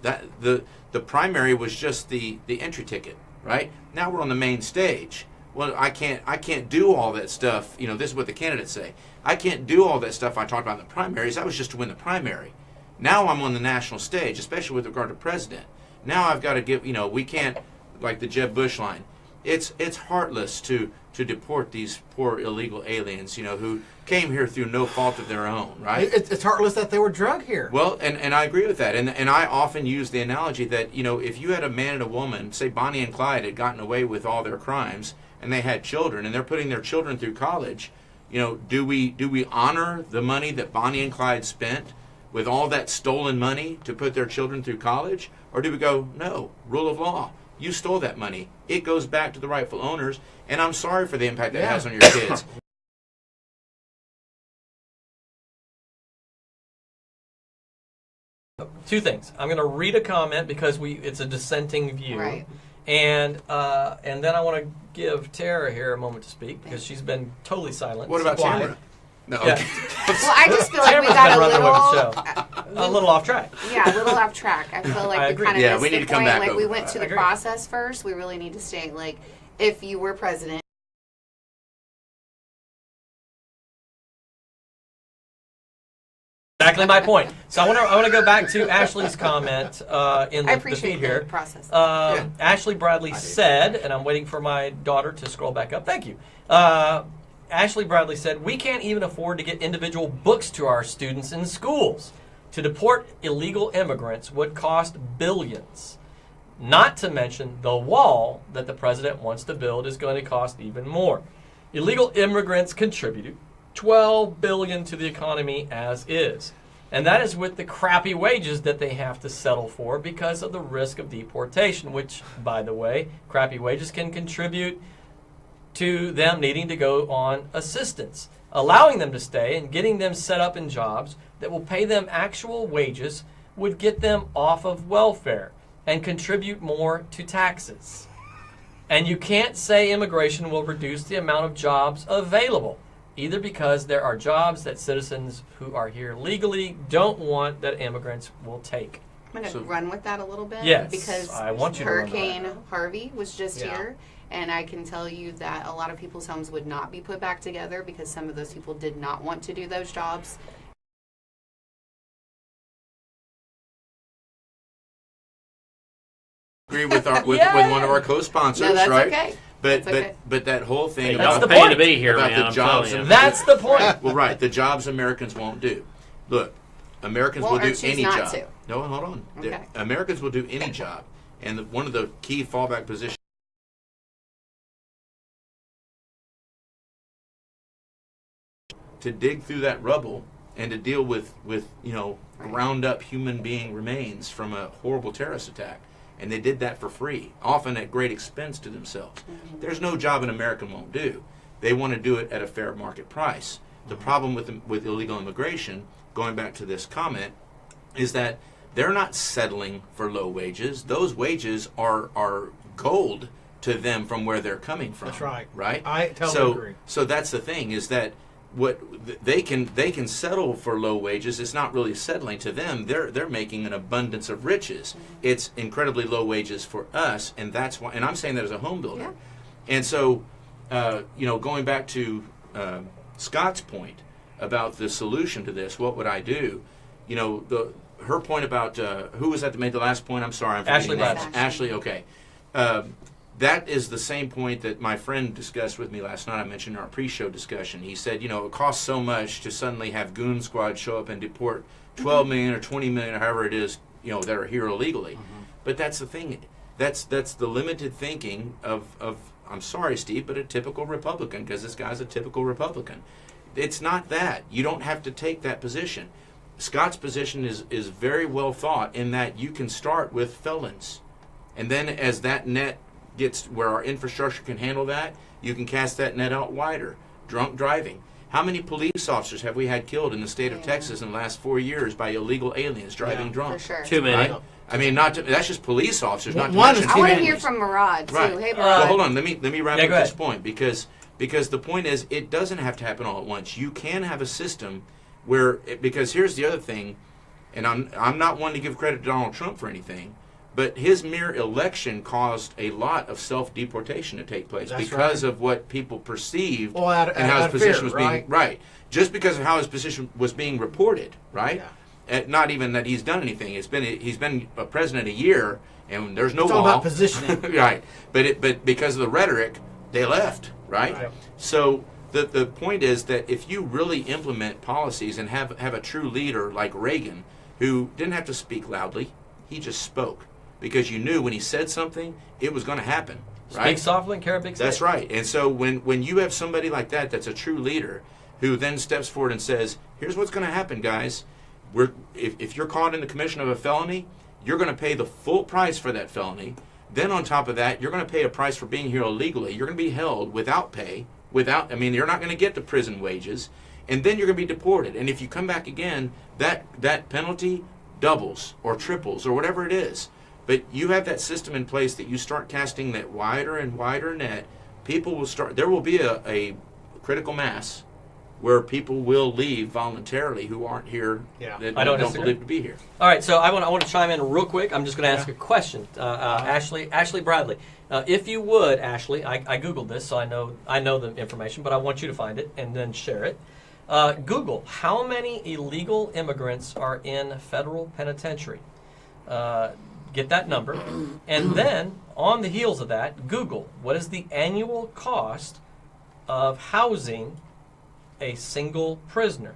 that the primary was just the entry ticket. Right? Now we're on the main stage. Well, I can't do all that stuff. This is what the candidates say. I can't do all that stuff I talked about in the primaries. That was just to win the primary. Now I'm on the national stage, especially with regard to president. Now I've got to give, we can't, like the Jeb Bush line, it's heartless to deport these poor illegal aliens, who came here through no fault of their own, right? It's heartless that they were drug here. Well, and I agree with that. And I often use the analogy that, if you had a man and a woman, say Bonnie and Clyde had gotten away with all their crimes, and they had children, and they're putting their children through college, do we honor the money that Bonnie and Clyde spent with all that stolen money to put their children through college? Or do we go, no, rule of law? You stole that money. It goes back to the rightful owners, and I'm sorry for the impact that has on your kids. Two things. I'm going to read a comment because it's a dissenting view. Right. And then I want to give Tara here a moment to speak because she's been totally silent. What about Quiet. Tamara? No. Yeah. Okay. Well, I just feel like we Tamara's got been a running little, with the show. A little off track. yeah, a little off track. I feel I like we agree. kind of Yeah, missed we need the to come point. back Like we over went that. to I the agree. process first. We really need to stay like if you were president. Exactly my point. So I want to go back to Ashley's comment in I the feed appreciate here. the process. Ashley Bradley said, and I'm waiting for my daughter to scroll back up. Thank you. Ashley Bradley said, we can't even afford to get individual books to our students in schools. To deport illegal immigrants would cost billions. Not to mention the wall that the president wants to build is going to cost even more. Illegal immigrants contributed $12 billion to the economy as is. And that is with the crappy wages that they have to settle for because of the risk of deportation, which, by the way, crappy wages can contribute to them needing to go on assistance. Allowing them to stay and getting them set up in jobs that will pay them actual wages would get them off of welfare and contribute more to taxes. And you can't say immigration will reduce the amount of jobs available, either because there are jobs that citizens who are here legally don't want that immigrants will take. I'm going to run with that a little bit. Yes, because I want you to run with Hurricane Harvey was just Yeah. here. And I can tell you that a lot of people's homes would not be put back together because some of those people did not want to do those jobs. agree with with Yeah. one of our co-sponsors, No, that's right? okay. But That's okay. but that whole thing Hey, That's about the y'all pay point. to be here, about man. the I'm jobs telling you. That's the point. well, right, the jobs Americans won't do. Look, Americans Well, will or do choose any not job. to. No, hold on. Okay. Americans will do any job, and one of the key fallback positions to dig through that rubble and to deal with ground up human being remains from a horrible terrorist attack. And they did that for free, often at great expense to themselves. There's no job an American won't do. They want to do it at a fair market price. The problem with illegal immigration, going back to this comment, is that they're not settling for low wages. Those wages are gold to them from where they're coming from. That's right. Right? I totally agree. So that's the thing, is that what they can settle for low wages. It's not really settling to them. They're making an abundance of riches. It's incredibly low wages for us, and that's why. And I'm saying that as a home builder. Yeah. And so, going back to Scott's point about the solution to this, what would I do? Her point about who was that made the last point? I'm sorry, I'm Ashley forgetting Bradley. names. Ashley, okay. That is the same point that my friend discussed with me last night. I mentioned in our pre-show discussion. He said, it costs so much to suddenly have goon squad show up and deport 12 million or 20 million or however it is, that are here illegally. But that's the thing. That's the limited thinking of I'm sorry, Steve, but a typical Republican, because this guy's a typical Republican. It's not that. You don't have to take that position. Scott's position is very well thought in that you can start with felons. And then as that net gets where our infrastructure can handle that, you can cast that net out wider. Drunk driving. How many police officers have we had killed in the state of Texas in the last 4 years by illegal aliens driving drunk? For sure. Too many. Right? I mean, that's just police officers, not to One mention is I want to families. hear from Murad too. Right. Hey, Murad. Well, hold on. Let me wrap Yeah, up go this ahead. point because the point is it doesn't have to happen all at once. You can have a system where because here's the other thing, and I'm not one to give credit to Donald Trump for anything, but his mere election caused a lot of self-deportation to take place That's because right. of what people perceived Well, and how his out of position fear, was right? being right. Just because of how his position was being reported, right? Yeah. Not even that he's done anything. He's been a president a year, and there's no It's all wall. about positioning. Right, but because of the rhetoric, they left, right? Right. So the point is that if you really implement policies and have a true leader like Reagan, who didn't have to speak loudly, he just spoke because you knew when he said something, it was going to happen, right? Speak softly and carry a big stick. That's right. And so when you have somebody like that that's a true leader who then steps forward and says, here's what's going to happen, guys. If you're caught in the commission of a felony, you're going to pay the full price for that felony. Then on top of that, you're going to pay a price for being here illegally. You're going to be held without pay, you're not going to get the prison wages, and then you're going to be deported. And if you come back again, that penalty doubles or triples or whatever it is. But you have that system in place that you start casting that wider and wider net, people will start, there will be a critical mass where people will leave voluntarily who aren't here, Yeah. that I don't don't disagree. believe to be here. All right, so I want to chime in real quick. I'm just going to ask a question. Ashley Bradley. If you would, Ashley, I Googled this, so I know the information, but I want you to find it and then share it. Google, how many illegal immigrants are in federal penitentiary? Get that number. And then, on the heels of that, Google, what is the annual cost of housing a single prisoner?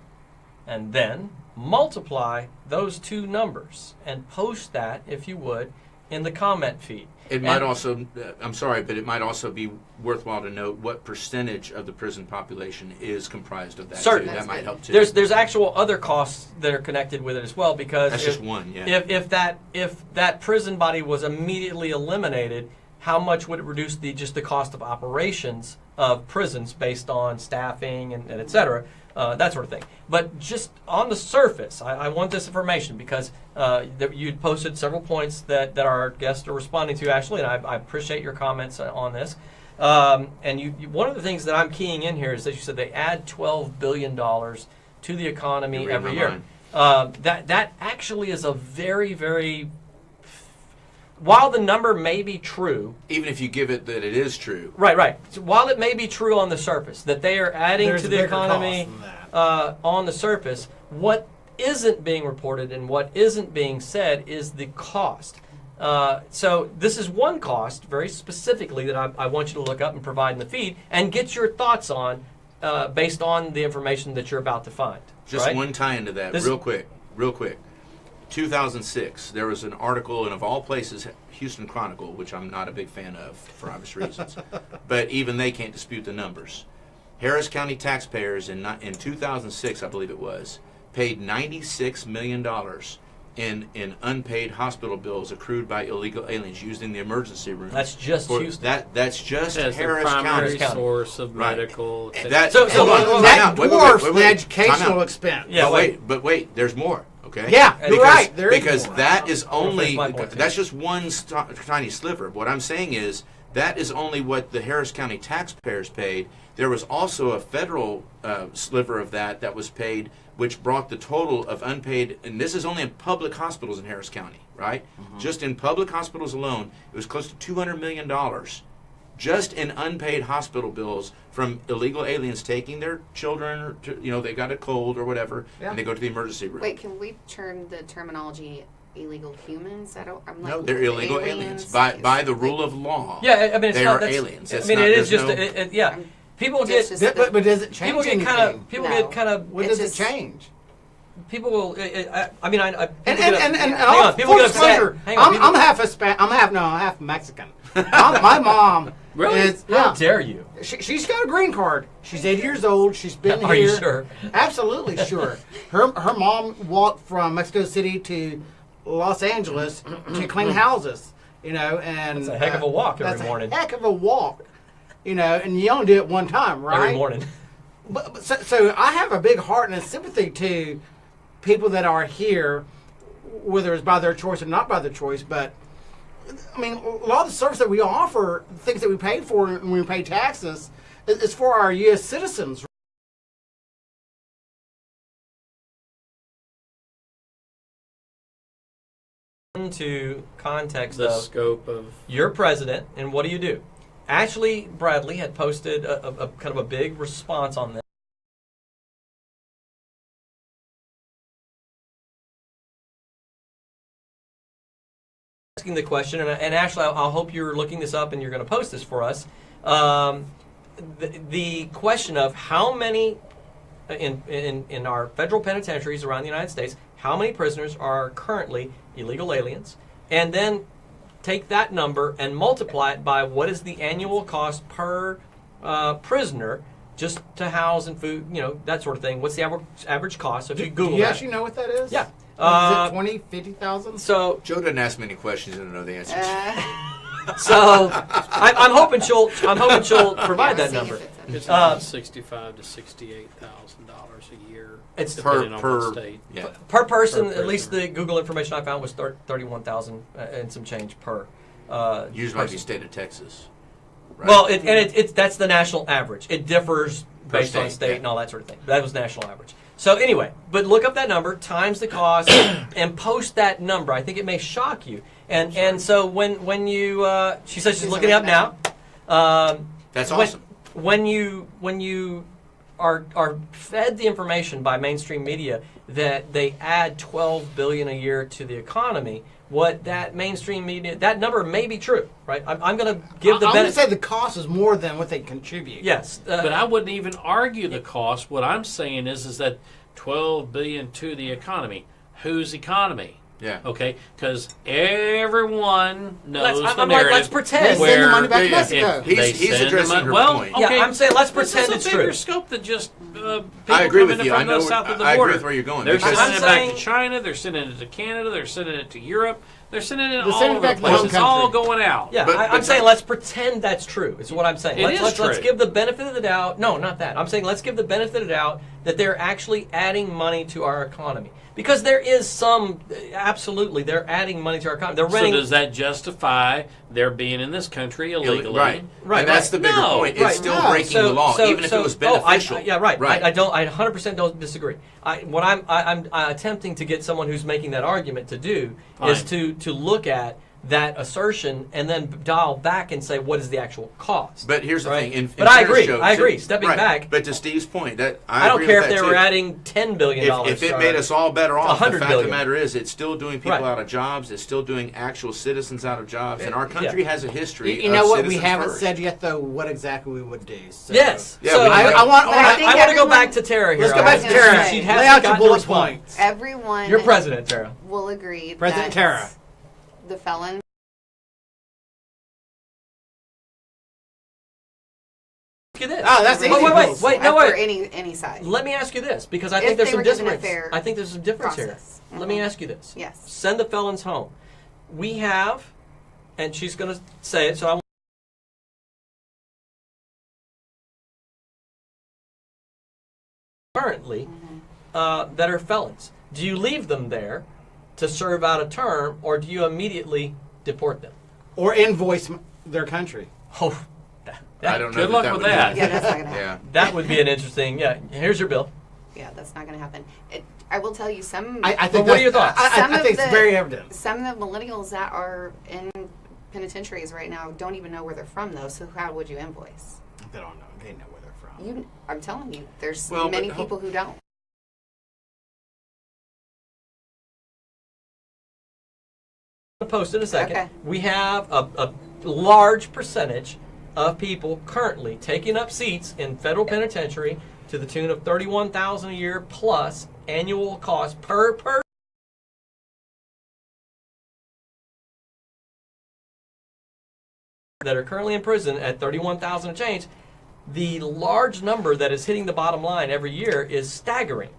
And then multiply those two numbers and post that, if you would, in the comment feed. It might also, I'm sorry, but it might also be worthwhile to note what percentage of the prison population is comprised of that. Certainly. Too. That might help too. There's actual other costs that are connected with it as well, because That's just one, yeah. If that prison body was immediately eliminated, how much would it reduce the cost of operations of prisons based on staffing and et cetera, that sort of thing. But just on the surface, I want this information because you'd posted several points that our guests are responding to, Ashley, and I appreciate your comments on this. And you one of the things that I'm keying in here is that you said they add $12 billion to the economy every year. That actually is a very, very... While the number may be true... Even if you give it that it is true. Right. So while it may be true on the surface, that they are adding There's to a the bigger economy cost than on the surface, what isn't being reported and what isn't being said is the cost. So this is one cost, very specifically, that I want you to look up and provide in the feed and get your thoughts on based on the information that you're about to find. Just right? one tie into that, real quick. 2006, there was an article, and of all places, Houston Chronicle, which I'm not a big fan of for obvious reasons, but even they can't dispute the numbers. Harris County taxpayers in 2006, I believe it was, paid $96 million in unpaid hospital bills accrued by illegal aliens used in the emergency room. That's just Houston. That's just As Harris the primary County. source of medical. That dwarfs the educational Time out. expense. Yeah, but wait, there's more. Okay. Yeah, you're right. There is because more. that is only my point, too. that's just one tiny sliver. What I'm saying is that is only what the Harris County taxpayers paid. There was also a federal sliver of that was paid, which brought the total of unpaid, and this is only in public hospitals in Harris County, right? Mm-hmm. Just in public hospitals alone, it was close to $200 million just in unpaid hospital bills from illegal aliens taking their children, they got a cold or whatever, and they go to the emergency room. Wait, can we turn the terminology illegal humans? No, they're illegal aliens by the rule of law. Yeah, I mean, it's they not, are aliens. I mean, it is just people get but does it change people get kind of what does it change? People will. I mean, hang and on. People get upset. Hang on. I'm half Mexican. My mom really? is. How dare you? She's got a green card. She's 80 years old. She's been here. Are you sure? Absolutely sure. Her mom walked from Mexico City to Los Angeles to clean houses. And it's a heck of a walk every morning. That's a heck of a walk. And you only do it one time, right? Every morning. But so I have a big heart and a sympathy to people that are here, whether it's by their choice or not by their choice. But I mean, a lot of the service that we offer, things that we pay for when we pay taxes, is for our U.S. citizens. Into context The of scope of your president, and what do? Ashley Bradley had posted a kind of a big response on this. Asking the question, and Ashley, I'll hope you're looking this up and you're going to post this for us. The question of how many in our federal penitentiaries around the United States, how many prisoners are currently illegal aliens, and then take that number and multiply it by what is the annual cost per prisoner just to house and food, that sort of thing. What's the average cost? So if you Google do you that. actually know what that is? Yeah. Is it 20, 50,000? So Joe doesn't ask many questions and know the answers. so I'm hoping she'll provide that number. it's about $65,000 to $68,000 a year. It's depending on the state. Yeah. Per person. Per At least prisoner. the Google information I found was 31,000 and some change per. Usually like the person. state of Texas. Right? Well, that's the national average. It differs Per based on state, state yeah. and all that sort of thing. That was national average. So anyway, but look up that number times the cost and post that number. I think it may shock you. And so when you she says she's looking it up now. That's awesome. When you are fed the information by mainstream media that they add $12 billion a year to the economy, what that mainstream media, that number may be true, right? I'm going to give the I'm going to benefit. say the cost is more than what they contribute. Yes, But I wouldn't even argue the cost. What I'm saying is that $12 billion to the economy. Whose economy? Yeah. Okay, because everyone knows Let's- the I'm like, narrative. let's pretend. Let's send the money back to Yeah, Mexico. if they He's send addressing them- her well, point. okay, Yeah, I'm saying let's this pretend is it's a bigger true. scope than just people I agree coming with you. from I know. south of the I border. agree with where you're going. They're because- sending it I'm back saying- to China. They're sending it to Canada. They're sending it to Europe. They're sending it They're all sending it over back the to the place. home It's all country. going out. Yeah, But- I'm but- saying let's pretend that's true. Is what I'm saying. It is Let's true. give the benefit of the doubt. No, not that. I'm saying let's give the benefit of the doubt that they're actually adding money to our economy. Because there is some, absolutely, they're adding money to our economy. They're So renting. does that justify their being in this country illegally? Right. Right, And that's right. the bigger No, point. right, It's still no. breaking the law, even if it was beneficial. Yeah, right. Right. I 100% don't disagree. What I'm attempting to get someone who's making that argument to do is Fine. to look at that assertion and then dial back and say what is the actual cost. But here's the thing. But I agree. Stepping back. But to Steve's point, that I don't agree care with if that they were too. adding $10 billion. If it made us all better off, the fact of billion. the matter is, it's still doing people Right. out of jobs. It's still doing actual citizens out of jobs. And our country has a history. You know of what we citizens haven't first. said yet, though, what exactly we would do. So. Yes. Yeah, so we- I want I think I want to go everyone- back to Tara here. Let's go back to Tara. She Lay hasn't out your gotten to bullet respond. points. Everyone You're president, Tara. will agree President that Tara. the felon Ask you this. Oh, that's Wait, easy. wait, no, for wait. any side. Let me ask you this, because I If think there's they some were given a difference. fair I think there's some difference process. here. Let me ask you this. Yes. Send the felons home. We have, and she's going to say it, so I currently that are felons. Do you leave them there to serve out a term, or do you immediately deport them? Or invoice their country. Oh, I don't know. Good luck that with would be- that. Yeah, that's not going to happen. Yeah. that would be an interesting. Yeah, here's your bill. Yeah, that's not going to happen. I will tell you some. I think what are your that's- thoughts? Some I of think it's the- very evident. Some of the millennials that are in penitentiaries right now don't even know where they're from, though. So how would you invoice? They don't know. They know where they're from. I'm telling you, there's Well, many but- people who don't. Post in a second. Okay. We have a large percentage of people currently taking up seats in federal penitentiary to the tune of $31,000 a year plus annual cost per person that are currently in prison at $31,000 a change. The large number that is hitting the bottom line every year is staggering,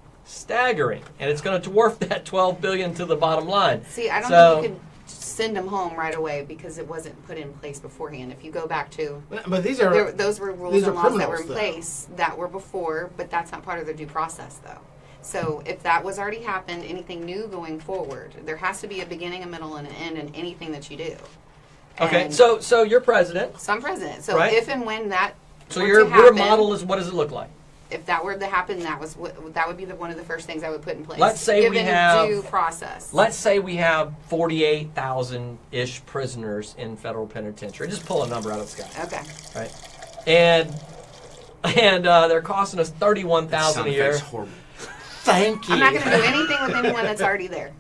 and it's going to dwarf that $12 billion to the bottom line. See, I don't So- think you could send them home right away because it wasn't put in place beforehand. If you go back to But these are those were rules these are and laws that were in criminals, though. place that were before, but that's not part of the due process, though. So if that was already happened, anything new going forward, there has to be a beginning, a middle, and an end in anything that you do. Okay, And so you're president. so I'm president. So Right. if and when that So were your to happen, model is, what does it look like? if that were to happen, that would be one of the first things I would put in place. Let's say we given have- due process. Let's say we have 48,000-ish prisoners in federal penitentiary. Just pull a number out of the sky, Okay. right? And they're costing us $31,000 a Sound year. effect's horrible. Thank you. I'm not going to do anything with anyone that's already there.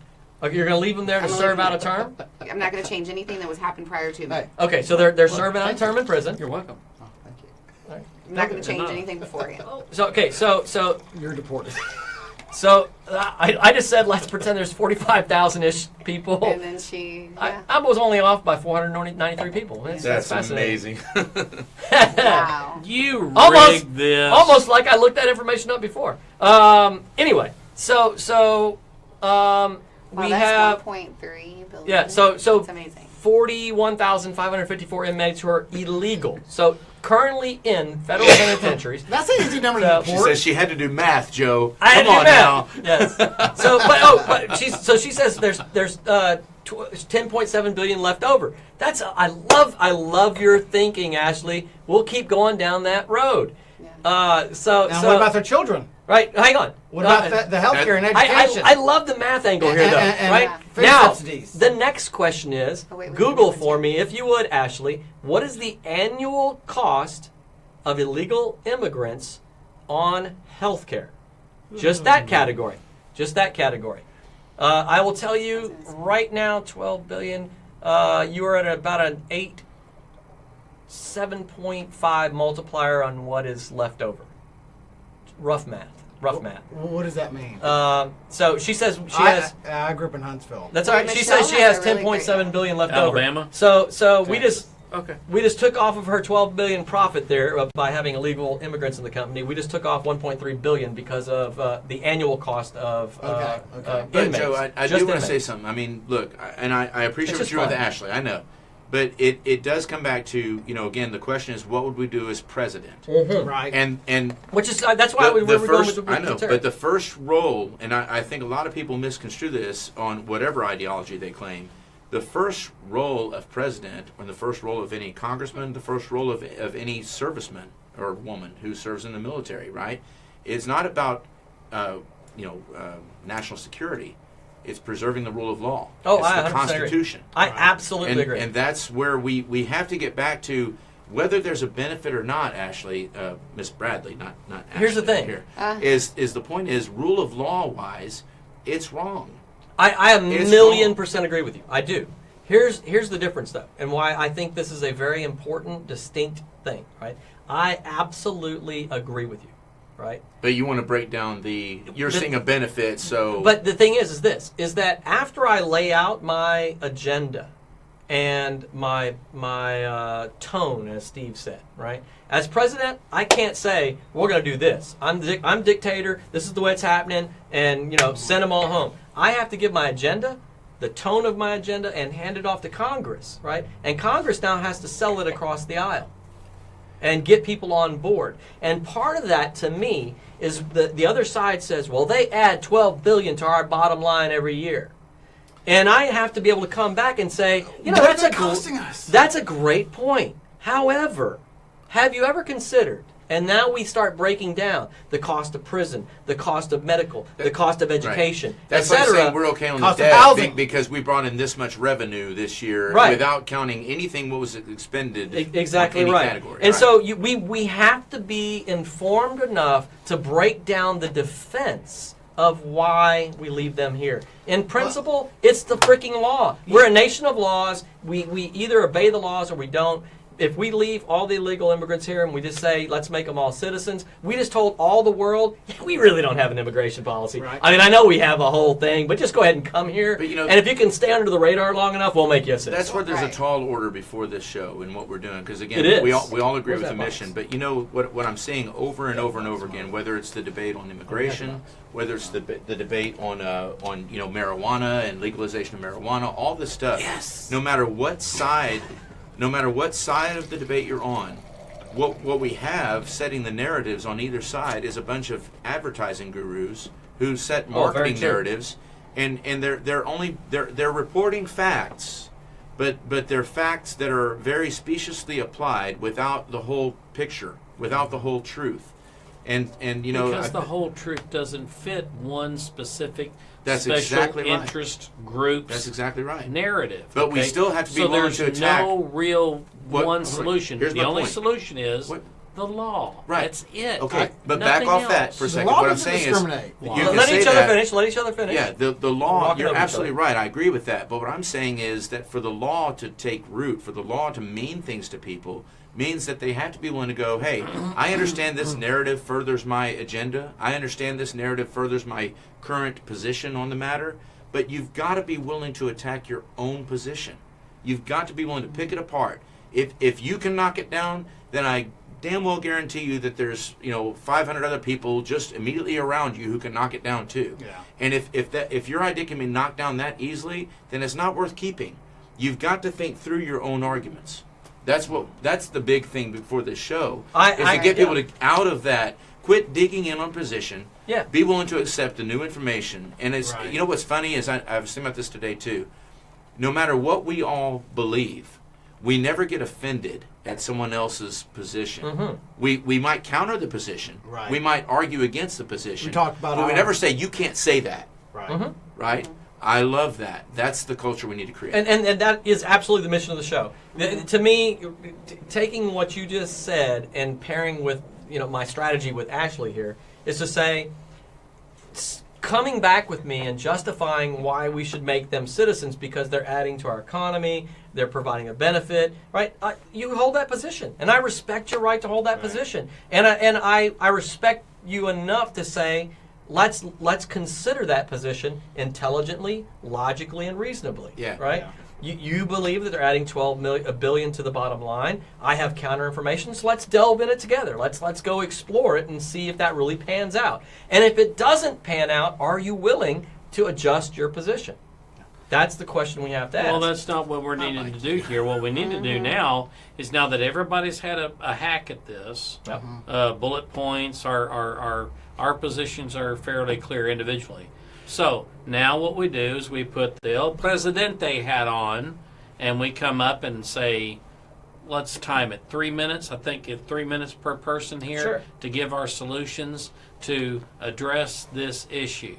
Okay, you're going to leave them there to I'm gonna serve leave out a them term? I'm not going to change anything that was happened prior to me. Hey. Okay, so they're serving out a term in prison. You're welcome. Oh, thank you. I'm not going to change enough. anything beforehand. So You're deported. I just said let's pretend there's 45,000-ish people. And then she, yeah. I was only off by 493 people. That's amazing. fascinating. Wow. You Almost- rigged this. Almost like I looked that information up before. Anyway, so Wow, we that's have 1.3 billion. yeah. So That's amazing. 41,554 inmates who are illegal. So currently in federal penitentiaries. That's an easy number to So- She deport. says she had to do math, Joe. I had Come to on do now. math. Yes. So she says there's 10.7 billion left over. I love your thinking, Ashley. We'll keep going down that road. Yeah. Now, what about their children? Right, hang on. What about the health care and education? I love the math angle here, though. And right food now, subsidies. the next question is: Oh, wait, we Google have for one me, if you would, Ashley. What is the annual cost of illegal immigrants on health care? Just that category. Just that category. I will tell you right now, 12 billion. You are at about an 7.5 multiplier on what is left over. Rough math. What does that mean? So she says she has. I grew up in Huntsville. That's Well, all right. She Michelle says she has has a really 10.7 billion left Alabama? over. So we Texas. just we just took off of her 12 billion profit there by having illegal immigrants in the company. We just took off 1.3 billion because of the annual cost of Okay. But inmates. Joe, I Just do want to inmates. say something. I mean, look, I appreciate It's what just you're doing with fun. Ashley. I know, but it does come back to, again, the question is, what would we do as president? Mhm. Right. And Which is that's why we were going with the I know, term. but the first role, and I think a lot of people misconstrue this on whatever ideology they claim. The first role of president, or the first role of any congressman, the first role of any serviceman or woman who serves in the military, right? It's not about national security. It's preserving the rule of law. Oh, it's I the 100% Constitution. agree. I absolutely agree. And that's where we have to get back to whether there's a benefit or not. Ashley, Miss Bradley, not Ashley. Here's the thing. Here is the point is rule of law wise, it's wrong. I a It's million wrong. percent agree with you. I do. Here's the difference, though, and why I think this is a very important, distinct thing, right? I absolutely agree with you, right? But you want to break down you're seeing a benefit, so. But the thing is that after I lay out my agenda and my tone, as Steve said, right? As president, I can't say we're going to do this. I'm dictator. This is the way it's happening, and send them all home. I have to give my agenda, the tone of my agenda, and hand it off to Congress, right? And Congress now has to sell it across the aisle and get people on board. And part of that, to me, is the other side says, well, they add $12 billion to our bottom line every year. And I have to be able to come back and say, What are they costing us? That's a great point. However, have you ever considered, and now we start breaking down the cost of prison, the cost of medical, the cost of education, right. That's like etc. saying we're okay on the Cost of debt housing. because we brought in this much revenue this year Right. without counting anything what was expended. Exactly in any right. category, And right? so we have to be informed enough to break down the defense of why we leave them here. In principle, it's the freaking law. We're a nation of laws. We either obey the laws or we don't. If we leave all the illegal immigrants here and we just say, let's make them all citizens, we just told all the world, we really don't have an immigration policy. Right. I mean, I know we have a whole thing, but just go ahead and come here. But, and if you can stay under the radar long enough, we'll make you a citizen. That's where there's Right. a tall order before this show and what we're doing. Because again, It is. we all agree Where's with the that box? mission. But what I'm seeing over and over and over again, whether it's the debate on immigration, whether it's the debate on marijuana and legalization of marijuana, all this stuff. Yes. No matter what side of the debate you're on, what we have setting the narratives on either side is a bunch of advertising gurus who set marketing true. narratives, and they're reporting facts, but they're facts that are very speciously applied without the whole picture, without the whole truth, and because the whole truth doesn't fit one specific That's special exactly right. interest group's that's exactly right. narrative. But we okay? still have to be so willing there's to attack. no real What- one right. solution. Here's The my only point. solution is What- the law. Right. That's it. Okay, but Nothing back off else. that for a The second. law What I'm doesn't saying is, discriminate. you Wow. can Let say each other that. finish. Let each other finish. Yeah, the law, Walking you're over each absolutely other. right. I agree with that. But what I'm saying is that for the law to take root, for the law to mean things to people, means that they have to be willing to go, hey, I understand this narrative furthers my agenda. I understand this narrative furthers my current position on the matter. But you've got to be willing to attack your own position. You've got to be willing to pick it apart. If you can knock it down, then I damn well guarantee you that there's 500 other people just immediately around you who can knock it down too. Yeah. And if your idea can be knocked down that easily, then it's not worth keeping. You've got to think through your own arguments. That's the big thing before this show is to get people to out of that. Quit digging in on position. Yeah. Be willing to accept the new information. And it's Right. what's funny is I was thinking about this today too. No matter what we all believe, we never get offended at someone else's position. Mm-hmm. We might counter the position. Right. We might argue against the position. We talked about but we our- never say you can't say that. Right. Mhm. Right? I love that. That's the culture we need to create. And that is absolutely the mission of the show. To me, taking what you just said and pairing with my strategy with Ashley here is to say, coming back with me and justifying why we should make them citizens because they're adding to our economy, they're providing a benefit, right? You hold that position, and I respect your right to hold that position, and I respect you enough to say, let's consider that position intelligently, logically, and reasonably. Yeah. Right. Yeah. You believe that they're adding $12 billion to the bottom line. I have counter information, so let's delve in it together. Let's go explore it and see if that really pans out. And if it doesn't pan out, are you willing to adjust your position? That's the question we have to ask. Well, that's not what we're needing to do here. What we need to do now is, now that everybody's had a hack at this, Yep. bullet points, our positions are fairly clear individually. So now what we do is we put the El Presidente hat on, and we come up and say, let's time it 3 minutes. I think it's 3 minutes per person here Sure. to give our solutions to address this issue.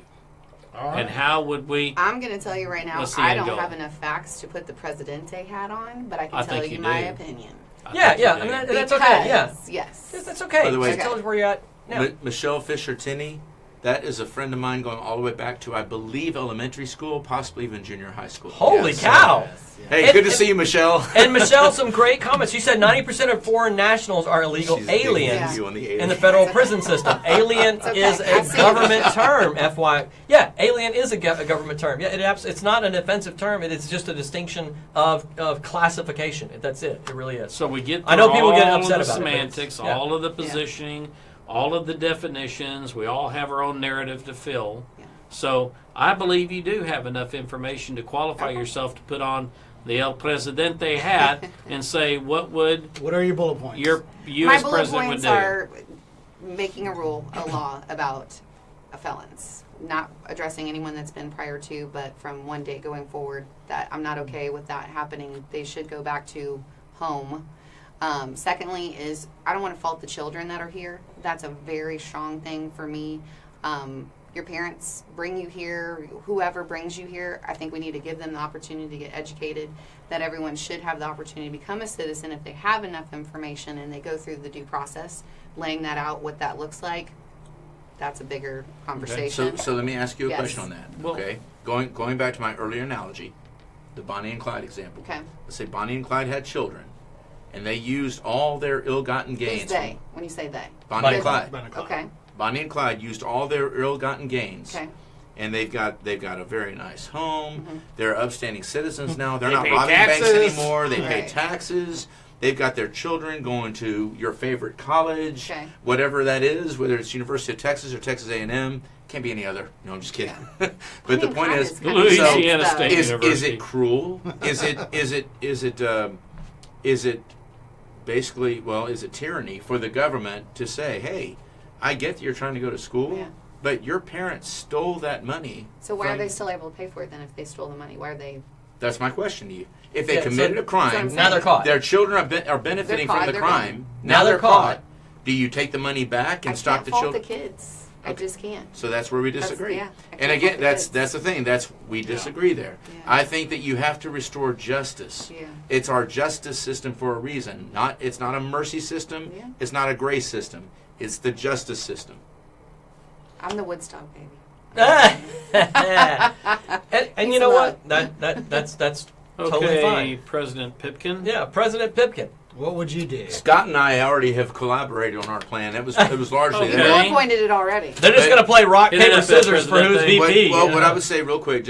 All right. And how would we? I'm going to tell you right now, What's the I end don't goal? have enough facts to put the Presidente hat on, but I can I tell think you you my do. opinion. Yeah, think yeah. you I mean, do. that's okay. Yeah, Yes. that's okay. By the way- Just tell us where you're at now. Michelle Fisher-Tinney, that is a friend of mine going all the way back to, I believe, elementary school, possibly even junior high school. Holy Yes. cow! Hey, And- good to see you, Michelle. And Michelle, some great comments. She said 90% of foreign nationals are illegal She's digging aliens you on the in the alien. federal prison system. Alien okay. is I've a seen government it. term, FY. Yeah, alien is a government term. Yeah, it's not an offensive term. It is just a distinction of classification. That's it. It really is. So we get I know through people get all upset of the about it, but it's- semantics, yeah. all of the positioning, all of the definitions. We all have our own narrative to fill. Yeah. So I believe you do have enough information to qualify yourself to put on the El Presidente hat and say, what would What are your bullet points? your My U.S. bullet president would points do? are making a law about felons. Not addressing anyone that's been prior to, but from one day going forward, that I'm not okay with that happening. They should go back to home. Secondly is, I don't want to fault the children that are here. That's a very strong thing for me. Your parents bring you here, whoever brings you here, I think we need to give them the opportunity to get educated, that everyone should have the opportunity to become a citizen if they have enough information and they go through the due process, laying that out, what that looks like. That's a bigger conversation. So let me ask you a Yes. question on that. Well- Okay, going back to my earlier analogy, the Bonnie and Clyde example. Okay. Let's say Bonnie and Clyde had children, and they used all their ill-gotten Who's gains. they? When you say they. Bonnie and Clyde. Okay. Bonnie and Clyde used all their ill-gotten gains. Okay. And they've got a very nice home. They're upstanding citizens now. They're They not pay robbing banks taxes. anymore. They pay Right. taxes. They've got their children going to your favorite college, Okay. whatever that is, whether it's University of Texas or Texas A&M. Can't be any other. No, I'm just kidding. But I the mean, point Clyde is, kind of Louisiana sense, though. State is University. it cruel? Is it basically, well, is it tyranny for the government to say, hey, I get that you're trying to go to school, Yeah. but your parents stole that money. So why are from- they still able to pay for it then if they stole the money? Why are they? That's my question to you. If they Yeah, so- committed a crime, Now they're caught. their children are benefiting They're caught, from the they're crime. Now Now they're they're caught. caught. Do you take the money back and I stop can't the fault children? the kids. I just can't. So that's where we disagree. yeah, I And can't again, fault the that's kids. the thing. We disagree there. Yeah. I think that you have to restore justice. Yeah. It's our justice system for a reason. It's not a mercy system. Yeah. It's not a grace system. It's the justice system. I'm the Woodstock baby. and you Peace know and what? That's totally Okay, fine. President Pipkin. Yeah, President Pipkin. What would you do? Scott and I already have collaborated on our plan. It was largely Okay. that. Bill appointed it already. They're just But- going to play rock, Hit it paper, up there, scissors for who's President. VP. Well, you what know? I would say real quick,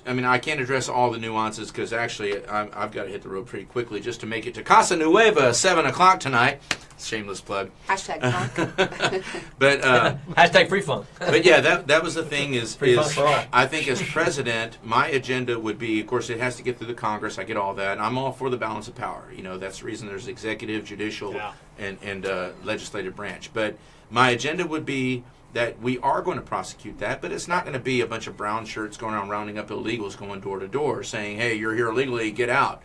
I mean, I can't address all the nuances because actually I've got to hit the road pretty quickly just to make it to Casa Nueva, 7 o'clock tonight. Shameless plug. Hashtag funk. But Hashtag free funk. but yeah, that was the thing is Free funk for all. I think as president, my agenda would be, of course, it has to get through the Congress. I get all that. I'm all for the balance of power. You know, that's the reason there's executive, judicial, Yeah. and legislative branch. But my agenda would be that we are going to prosecute that, but it's not going to be a bunch of brown shirts going around rounding up illegals going door to door saying, hey, you're here illegally, get out.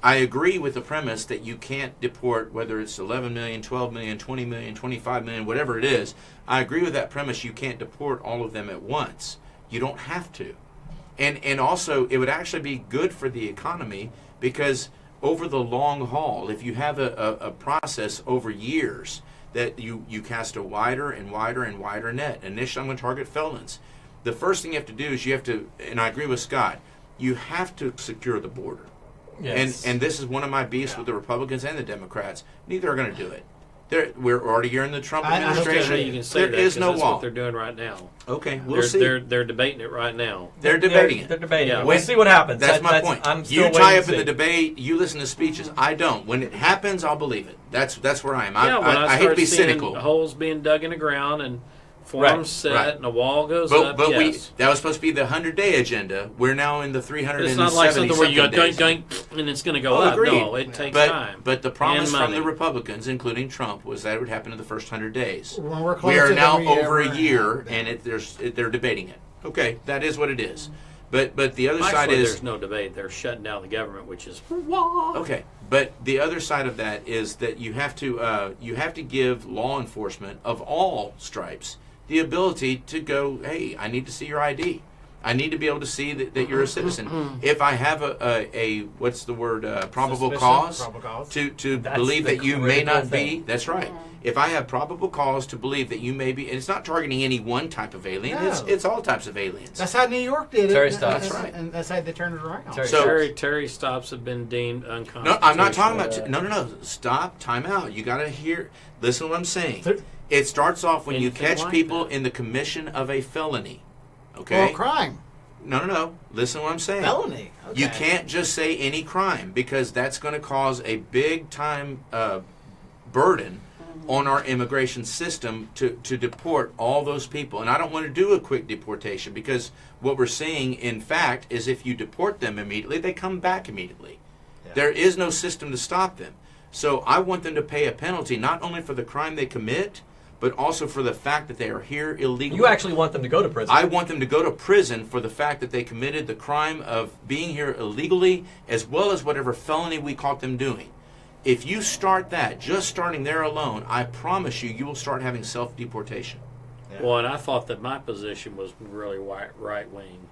I agree with the premise that you can't deport whether it's 11 million, 12 million, 20 million, 25 million, whatever it is. I agree with that premise. You can't deport all of them at once. You don't have to. And also, it would actually be good for the economy because over the long haul, if you have a process over years that you cast a wider and wider and wider net. Initially, I'm going to target felons. The first thing you have to do is you have to, and I agree with Scott, you have to secure the border. Yes. And this is one of my beefs with the Republicans and the Democrats. Neither are going to do it. We're already here in the Trump I That's administration. okay, you can say There that is 'cause no that's wall. what they're doing right now. Okay, we'll see. They're debating it right now. They're debating They're it. debating Yeah. it. We'll see what happens. That's my point. I'm still You tie waiting up to in the see. debate. You listen to speeches. I don't. When it happens, I'll believe it. That's where I am. Yeah, when I hate to start be seeing cynical. holes being dug in the ground and forms Right, set right. and a wall goes But up, but yes. that was supposed to be the 100-day agenda. We're now in the 370 It's not like something where you go days. doink doink and it's going to go Oh, up. agreed. No, it takes time. But the promise And from money. the Republicans, including Trump, was that it would happen in the first 100 days. When we're We closer are than now we over ever a year, have and been. they're debating it. Okay, that is what it is. But the other side Actually, is there's no debate. They're shutting down the government, which is okay. But the other side of that is that you have to give law enforcement of all stripes the ability to go, hey, I need to see your ID. I need to be able to see that you're a citizen. If I have a what's the word, probable cause to believe that you may not be, that's right. If I have probable cause to believe that you may be, and it's not targeting any one type of alien, No. it's all types of aliens. That's how New York did it. Terry stops. That's right. And that's how they turned it around. Terry stops have been deemed unconstitutional. No, I'm not talking about, no. Stop, time out. You got to listen to what I'm saying. It starts off when you catch people in the commission of a felony. Okay? Or a crime. No. Listen to what I'm saying. Felony. Okay. You can't just say any crime, because that's going to cause a big time burden on our immigration system to deport all those people. And I don't want to do a quick deportation, because what we're seeing, in fact, is if you deport them immediately, they come back immediately. Yeah. There is no system to stop them. So I want them to pay a penalty, not only for the crime they commit, but also for the fact that they are here illegally. You actually want them to go to prison. I want them to go to prison for the fact that they committed the crime of being here illegally, as well as whatever felony we caught them doing. If you start that, just starting there alone, I promise you will start having self-deportation. Yeah. Well, and I thought that my position was really right-wing.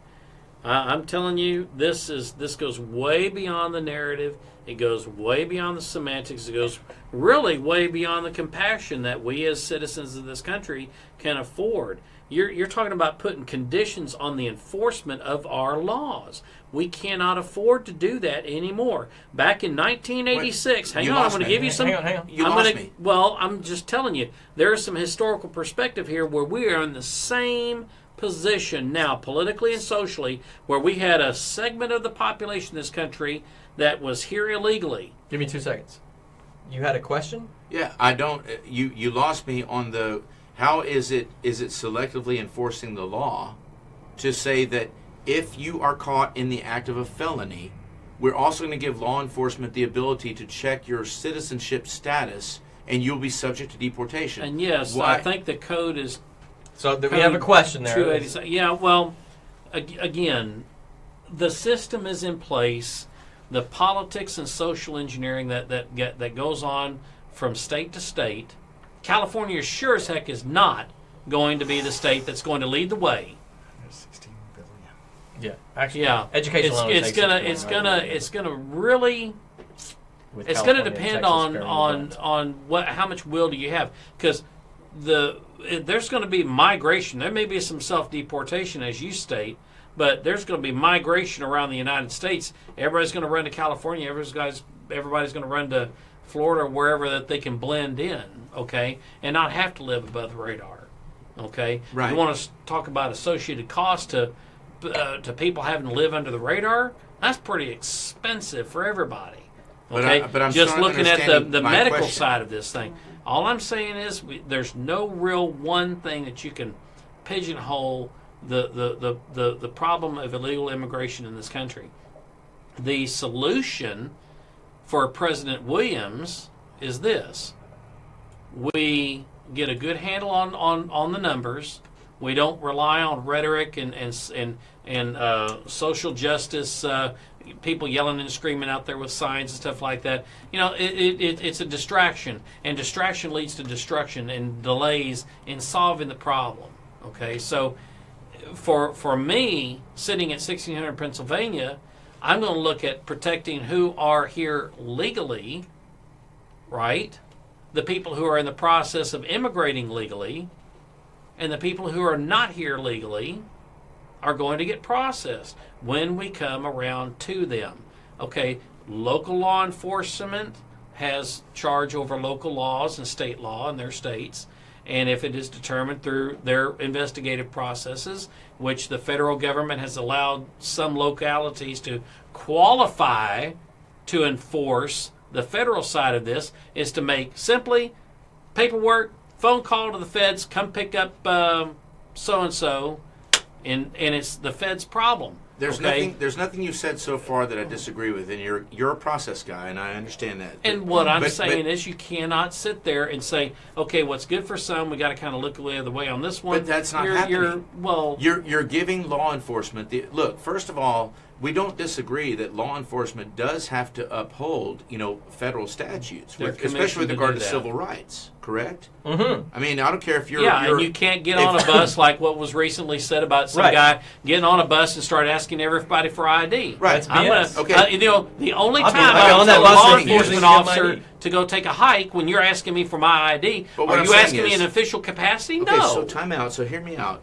I'm telling you, this goes way beyond the narrative. It goes way beyond the semantics. It goes really way beyond the compassion that we as citizens of this country can afford. You're talking about putting conditions on the enforcement of our laws. We cannot afford to do that anymore. Back in 1986, hang on, I'm going to give you some. Hang on. You lost me. Well, I'm just telling you, there is some historical perspective here where we are in the same position now, politically and socially, where we had a segment of the population in this country that was here illegally. Give me 2 seconds. You had a question? Yeah, I don't. You lost me on the. How is it selectively enforcing the law to say that if you are caught in the act of a felony, we're also going to give law enforcement the ability to check your citizenship status, and you'll be subject to deportation? And yes, Why? I think the code is. So we have a question there. 287. Yeah, well, again, the system is in place. The politics and social engineering that goes on from state to state. California sure as heck is not going to be the state that's going to lead the way. 16 billion. Yeah, actually, Yeah, education alone it's gonna really. It's going to depend on how much will do you have, because there's going to be migration. There may be some self-deportation, as you state, but there's going to be migration around the United States. Everybody's going to run to California. Everybody's going to run to Florida, wherever that they can blend in, okay, and not have to live above the radar, okay. Right. You want to talk about associated cost to people having to live under the radar? That's pretty expensive for everybody. Okay, but I'm just still looking at the my medical question. side of this thing. All I'm saying is there's no real one thing that you can pigeonhole the problem of illegal immigration in this country. The solution for President Williams is this: we get a good handle on the numbers. We don't rely on rhetoric and social justice, people yelling and screaming out there with signs and stuff like that. You know, it's a distraction, and distraction leads to destruction and delays in solving the problem. Okay, so for me, sitting at 1600 Pennsylvania, I'm going to look at protecting who are here legally, right? The people who are in the process of immigrating legally, and the people who are not here legally are going to get processed when we come around to them. Okay, local law enforcement has charge over local laws and state law in their states, and if it is determined through their investigative processes, which the federal government has allowed some localities to qualify to enforce the federal side of this, is to make simply paperwork, phone call to the feds, come pick up so-and-so, and it's the feds' problem. There's nothing you've said so far that I disagree with, and you're a process guy, and I understand that. And what I'm saying is you cannot sit there and say, okay, what's good for some, we got to kind of look the other way on this one. But that's not happening. You're giving law enforcement look. First of all, we don't disagree that law enforcement does have to uphold, federal statutes, They're especially with commissioned to regard do to that. civil rights. Correct? Mm-hmm. I mean, I don't care if you're. And you can't get on a bus like what was recently said about some Right. guy getting on a bus and start asking everybody for ID. Right. That's I'm BS. gonna, Okay. the only I'll time be I on was that a bus law refusing to enforcement get my officer ID. to go take a hike when you're asking me for my ID. But what Are I'm you saying asking me is- in official capacity? Okay, No. so time out. So hear me out.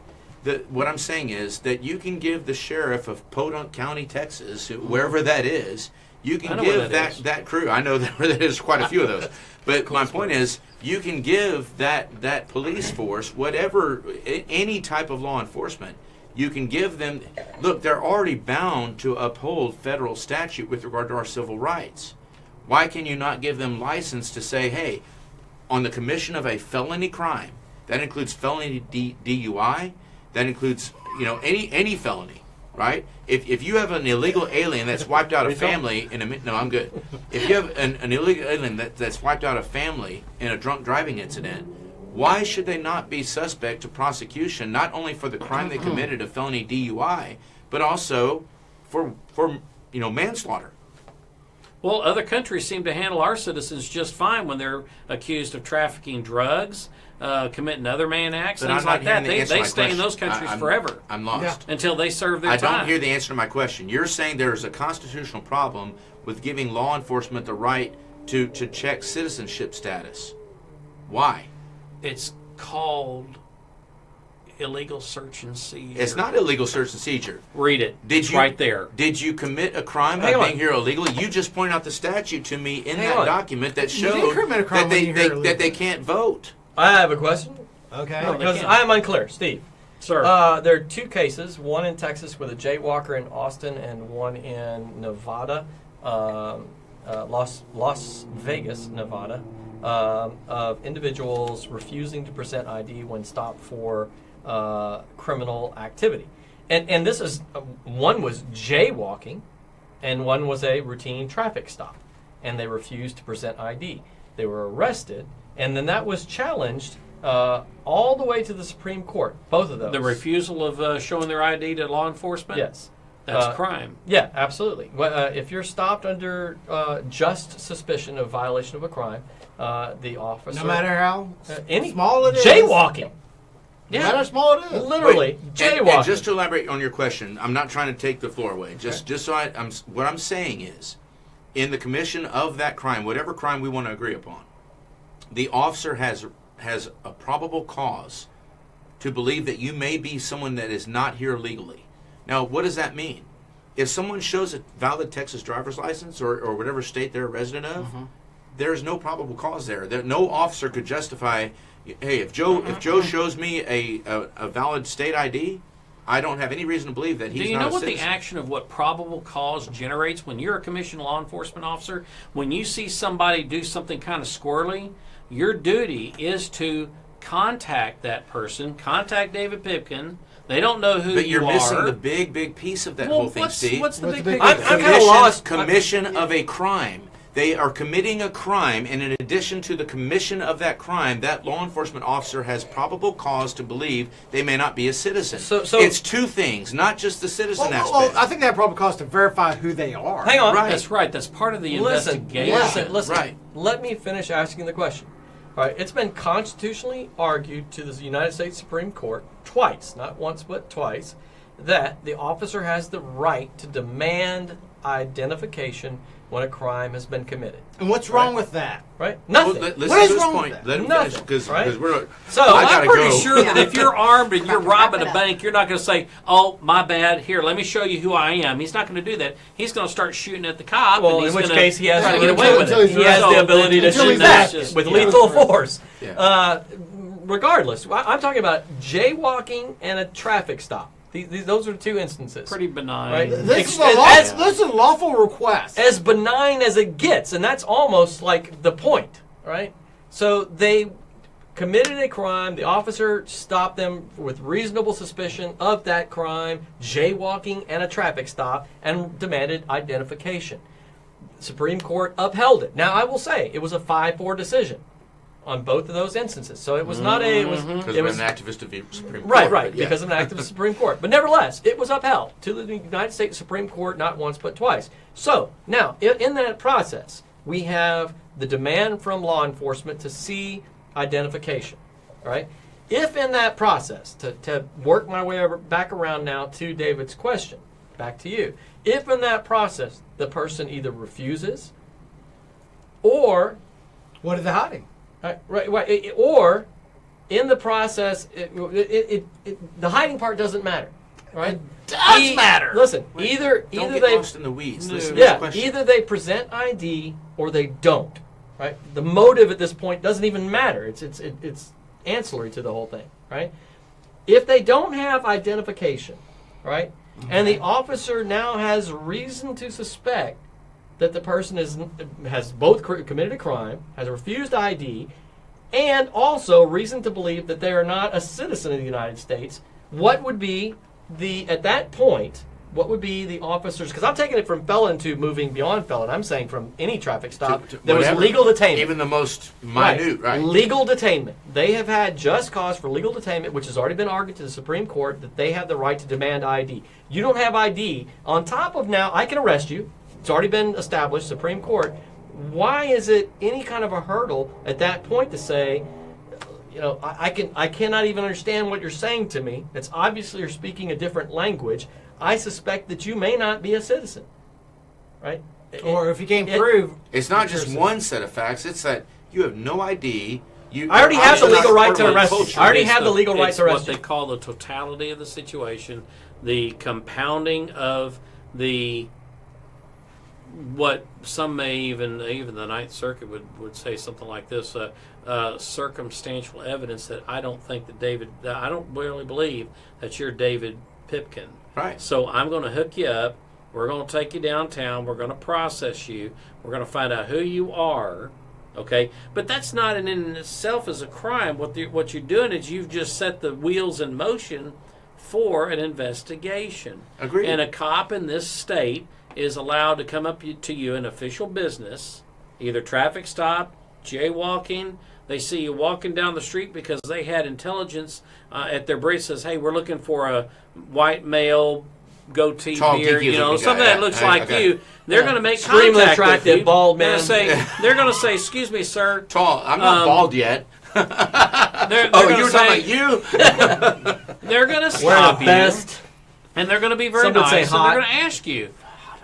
What I'm saying is that you can give the sheriff of Podunk County, Texas, wherever that is, you I can know where give that is. that crew. I know that there's quite a few of those. But my point is, you can give that police force whatever, any type of law enforcement. You can give them. Look, they're already bound to uphold federal statute with regard to our civil rights. Why can you not give them license to say, hey, on the commission of a felony crime, that includes felony DUI, that includes any felony, right? If you have an illegal alien that's wiped out a family no, I'm good. If you have an illegal alien that's wiped out a family in a drunk driving incident, why should they not be suspect to prosecution, not only for the crime they committed, a felony DUI, but also for manslaughter? Well, other countries seem to handle our citizens just fine when they're accused of trafficking drugs, committing other man acts, But things I'm not like that. hearing the answer to They my stay in question. those countries I'm- forever I'm lost. until they serve their I time. don't hear the answer to my question. You're saying there is a constitutional problem with giving law enforcement the right to check citizenship status. Why? It's called illegal search and seizure. It's not illegal search and seizure. Read it. Did you right there. Did you commit a crime by Hang on. being here illegally? You just pointed out the statute to me in Hang that on. document that You did showed commit a crime that when you're here that they can't vote. I have a question Okay. No, they because can't. I am unclear, Steve. Sir. There are two cases, one in Texas with a jaywalker in Austin and one in Nevada, Las Vegas, Nevada, of individuals refusing to present ID when stopped for criminal activity. And this is, one was jaywalking and one was a routine traffic stop. And they refused to present ID. They were arrested, and then that was challenged all the way to the Supreme Court, both of those. the refusal of showing their ID to law enforcement? Yes. That's crime. Yeah, absolutely. If you're stopped under just suspicion of violation of a crime, the officer... No matter how any small it is. jaywalking. No matter how small it is. Literally, Wait, jaywalking. and just to elaborate on your question, I'm not trying to take the floor away. Just so what I'm saying is, in the commission of that crime, whatever crime we want to agree upon, the officer has a probable cause to believe that you may be someone that is not here legally. Now, what does that mean? If someone shows a valid Texas driver's license or whatever state they're a resident of, there's no probable cause there. No officer could justify, hey, if Joe shows me a valid state ID, I don't have any reason to believe that he's Do you not know a what the citizen. action of what probable cause generates when you're a commissioned law enforcement officer? When you see somebody do something kind of squirrely, your duty is to contact that person, contact David Pipkin. They don't know who But you you're are. missing the big piece of that well, whole thing, what's, Steve. what's the What's big the big picture? I'm kind of lost. Commission of a crime. They are committing a crime, and in addition to the commission of that crime, that law enforcement officer has probable cause to believe they may not be a citizen. So it's two things, not just the citizen aspect. Well, I think they have probable cause to verify who they are. Hang on. Right. That's right. That's part of the Listen, investigation. listen. Right. Let me finish asking the question. All right, it's been constitutionally argued to the United States Supreme Court twice, not once but twice, that the officer has the right to demand identification when a crime has been committed. And what's wrong with that? Right? Well, Nothing. listen What to is this wrong with point. that? Let him Nothing, finish, because right? we're. So, I I'm gotta pretty go. sure that if you're armed and you're Wrap robbing it a up. bank, you're not going to say, "Oh, my bad. Here, let me show you who I am." He's not going to do that. He's going to start shooting at the cop. Well, and he's in which gonna case he has try to to get away with until it. he's He has arrested. the ability to Until shoot he's back arrested. with Yeah. lethal force. Yeah. Regardless, I'm talking about jaywalking and a traffic stop. Those are two instances. Pretty benign. Right. This is, As- this is a lawful request. as benign as it gets, and that's almost like the point, right? So they committed a crime. The officer stopped them with reasonable suspicion of that crime, jaywalking and a traffic stop, and demanded identification. The Supreme Court upheld it. Now, I will say it was a 5-4 decision. on both of those instances. So it was not a. It was. Because It we're was an activist of the Supreme Court. right, right. but yeah. Because of an act of the Supreme Court. But nevertheless, it was upheld to the United States Supreme Court not once but twice. So now, in that process, we have the demand from law enforcement to see identification. Right. If in that process, to work my way back around now to David's question, back to you. If in that process the person either refuses or What are they hiding? right, or in the process, the hiding part doesn't matter, right? Does matter. Listen, Don't either get they lost in the weeds. Listen to this question. either they present ID or they don't, right? The motive at this point doesn't even matter. It's ancillary to the whole thing, right? If they don't have identification, right, and the officer now has reason to suspect that the person has both committed a crime, has refused ID, and also reason to believe that they are not a citizen of the United States, what would be at that point, what would be the officers, because I'm taking it from felon to moving beyond felon, I'm saying from any traffic stop, there was Whatever, legal detainment. Even the most minute, right? Legal detainment. They have had just cause for legal detainment, which has already been argued to the Supreme Court that they have the right to demand ID. You don't have ID. On top of now, I can arrest you. It's already been established, Supreme Court. Why is it any kind of a hurdle at that point to say, I cannot even understand what you're saying to me. It's obviously you're speaking a different language. I suspect that you may not be a citizen, right? Or if you can't prove. It's not just one set of facts. It's that you have no ID. I already have the legal right to arrest you. I already have the legal right to arrest you. It's what they call the totality of the situation, the compounding of what some may even the Ninth Circuit would say something like this, circumstantial evidence that I don't think that I don't really believe that you're David Pipkin. Right. So I'm going to hook you up. We're going to take you downtown. We're going to process you. We're going to find out who you are. Okay, but that's not in itself as a crime. What you're doing is you've just set the wheels in motion for an investigation. Agreed. And a cop in this state is allowed to come up to you in official business, either traffic stop, jaywalking. They see you walking down the street because they had intelligence at their brief says, hey, we're looking for a white male, goatee, Tall, beard, something that looks like you. They're going to make extremely contact attractive, with you. bald man. They're going to say, excuse me, sir. Tall. I'm not bald yet. They're You were talking about you? They're going to stop you. Best. And they're going to be very Some would say nice. And hot. they're going to ask you,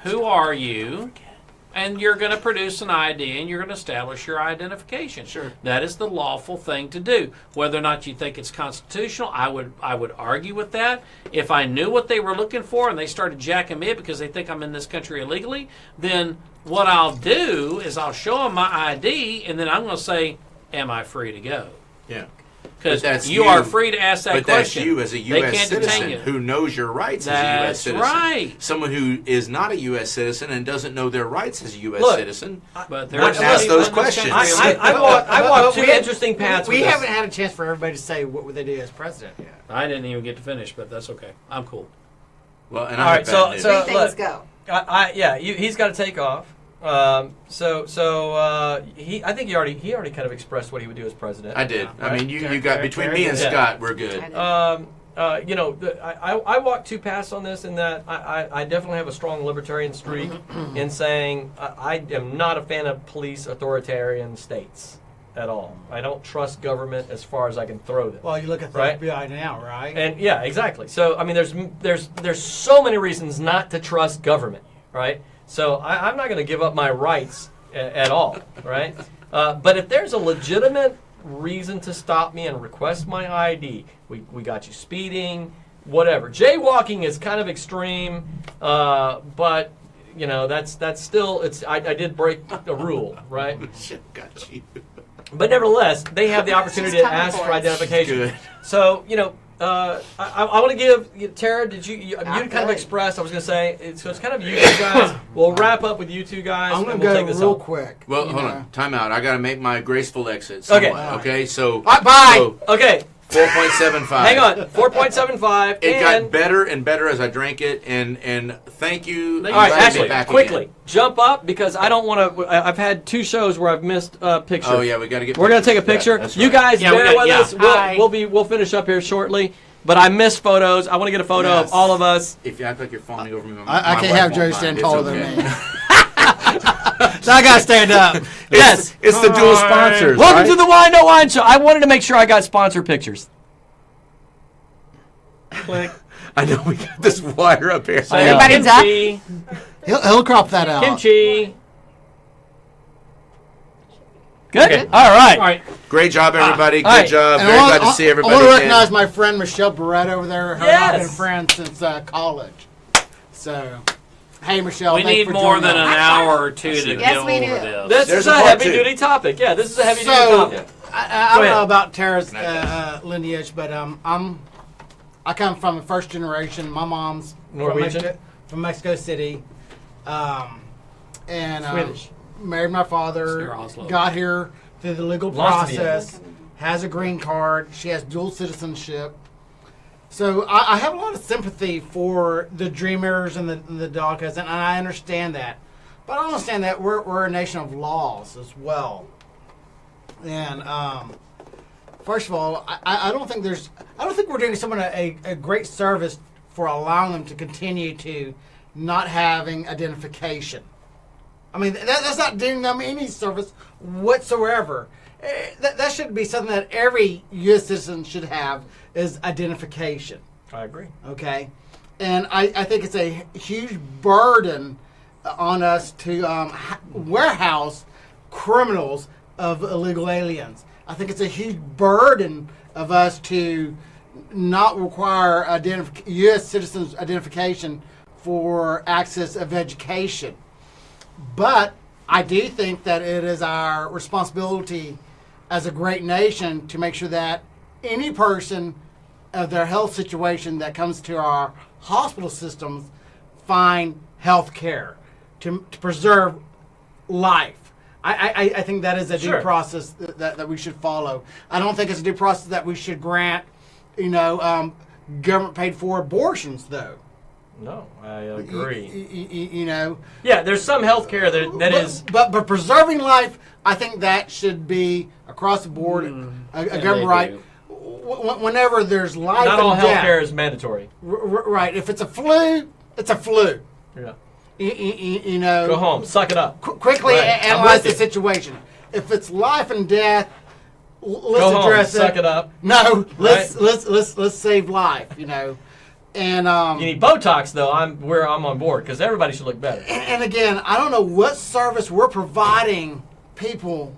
who are you? And you're going to produce an ID and you're going to establish your identification. Sure. That is the lawful thing to do. Whether or not you think it's constitutional, I would argue with that. If I knew what they were looking for and they started jacking me up because they think I'm in this country illegally, then what I'll do is I'll show them my ID and then I'm going to say, am I free to go? Yeah. Because you are free to ask that but question. That's you as a U.S. citizen who knows your rights as a U.S. citizen. That's right. Someone who is not a U.S. citizen and doesn't know their rights as a U.S. citizen. But wouldn't ask those questions. I walked two interesting paths. We haven't had a chance for everybody to say what would they do as president yet. I didn't even get to finish, but that's okay. I'm cool. Well, and all right, so things go. He's got to take off. I think he already kind of expressed what he would do as president. I did. Right? I mean, you got between me and Scott, we're good. I walk two paths on this in that I definitely have a strong libertarian streak in saying I am not a fan of police authoritarian states at all. I don't trust government as far as I can throw them. Well, you look at the FBI now, right? And yeah, exactly. So I mean, there's so many reasons not to trust government, right? So I'm not going to give up my rights at all, right? But if there's a legitimate reason to stop me and request my ID, we got you speeding, whatever. Jaywalking is kind of extreme, but that's still I did break a rule, right? Got you. But nevertheless, they have the opportunity to ask for identification. Good. So I want to give Tara. Did you kind of express? I was going to say it's kind of you two guys. We'll wrap up with you two guys. I'm going to to go real quick. Well, hold on. Time out. I got to make my graceful exit. Somewhat, okay. So bye. Okay. 4.75. Hang on, 4.75. It and got better and better as I drank it, and thank you. all right, Glad to be Ashley, back quickly again. jump up because I don't want to. I've had 2 shows where I've missed pictures. Oh yeah, we got to get. We're gonna take a pictures. picture. Yeah, that's You right. guys Yeah, we bear got- with yeah. us. Hi. We'll finish up here shortly. But I missed photos. I want to get a photo Yes. of all of us. If you act like you're fawning over me, I my can't wife have won't Joey mind. stand It's taller okay. than me. So I gotta stand up. Yes. It's the dual sponsors. Welcome right? to the Whine No Whine Show. I wanted to make sure I got sponsored pictures. Click. I know we got this wire up here. Everybody's up. Kimchi. He'll crop that out. Kimchi. Good. Okay. All right. All right. Great job, everybody. Good all right. job. And Very I wanna- glad to see everybody. I want to again. recognize my friend Michelle Barrett over there. Her and I have been Yes. friends since college. So, hey Michelle, We thanks need for more joining than us. an hour or 2 to Yes, get we over do. this. This There's is a a part heavy-duty topic. Yeah, this is a heavy-duty So, topic. I don't ahead. know about Tara's Good night, lineage, but I come from the first generation. My mom's Norwegian? from Mexico City, and Swedish. married my father. Sarah Oslo. Got here through the legal Lost to the process. Has a green card. She has dual citizenship. So I have a lot of sympathy for the dreamers and the DACAs, and I understand that. But I understand that we're a nation of laws as well. And first of all, I don't think we're doing someone a great service for allowing them to continue to not having identification. I mean, that's not doing them any service whatsoever. That should be something that every U.S. citizen should have, is identification. I agree. Okay? And I think it's a huge burden on us to warehouse criminals of illegal aliens. I think it's a huge burden of us to not require U.S. citizens' identification for access of education. But I do think that it is our responsibility as a great nation to make sure that any person of their health situation that comes to our hospital systems find health care to preserve life. I think that is a due Sure. process that we should follow. I don't think it's a due process that we should grant, government paid for abortions, though. No, I agree. You know. Yeah, there's some health care that is. But preserving life, I think that should be across the board a government right. Whenever there's life Not all and health death, care is mandatory. right? If it's a flu, it's a flu. Yeah. You know. Go home. Suck it up. Quickly Right. I'm analyze with the you. situation. If it's life and death, let's Go home. address Suck it up. No, let's Right. let's save life. You know. And You need Botox though. I'm on board because everybody should look better. And again, I don't know what service we're providing people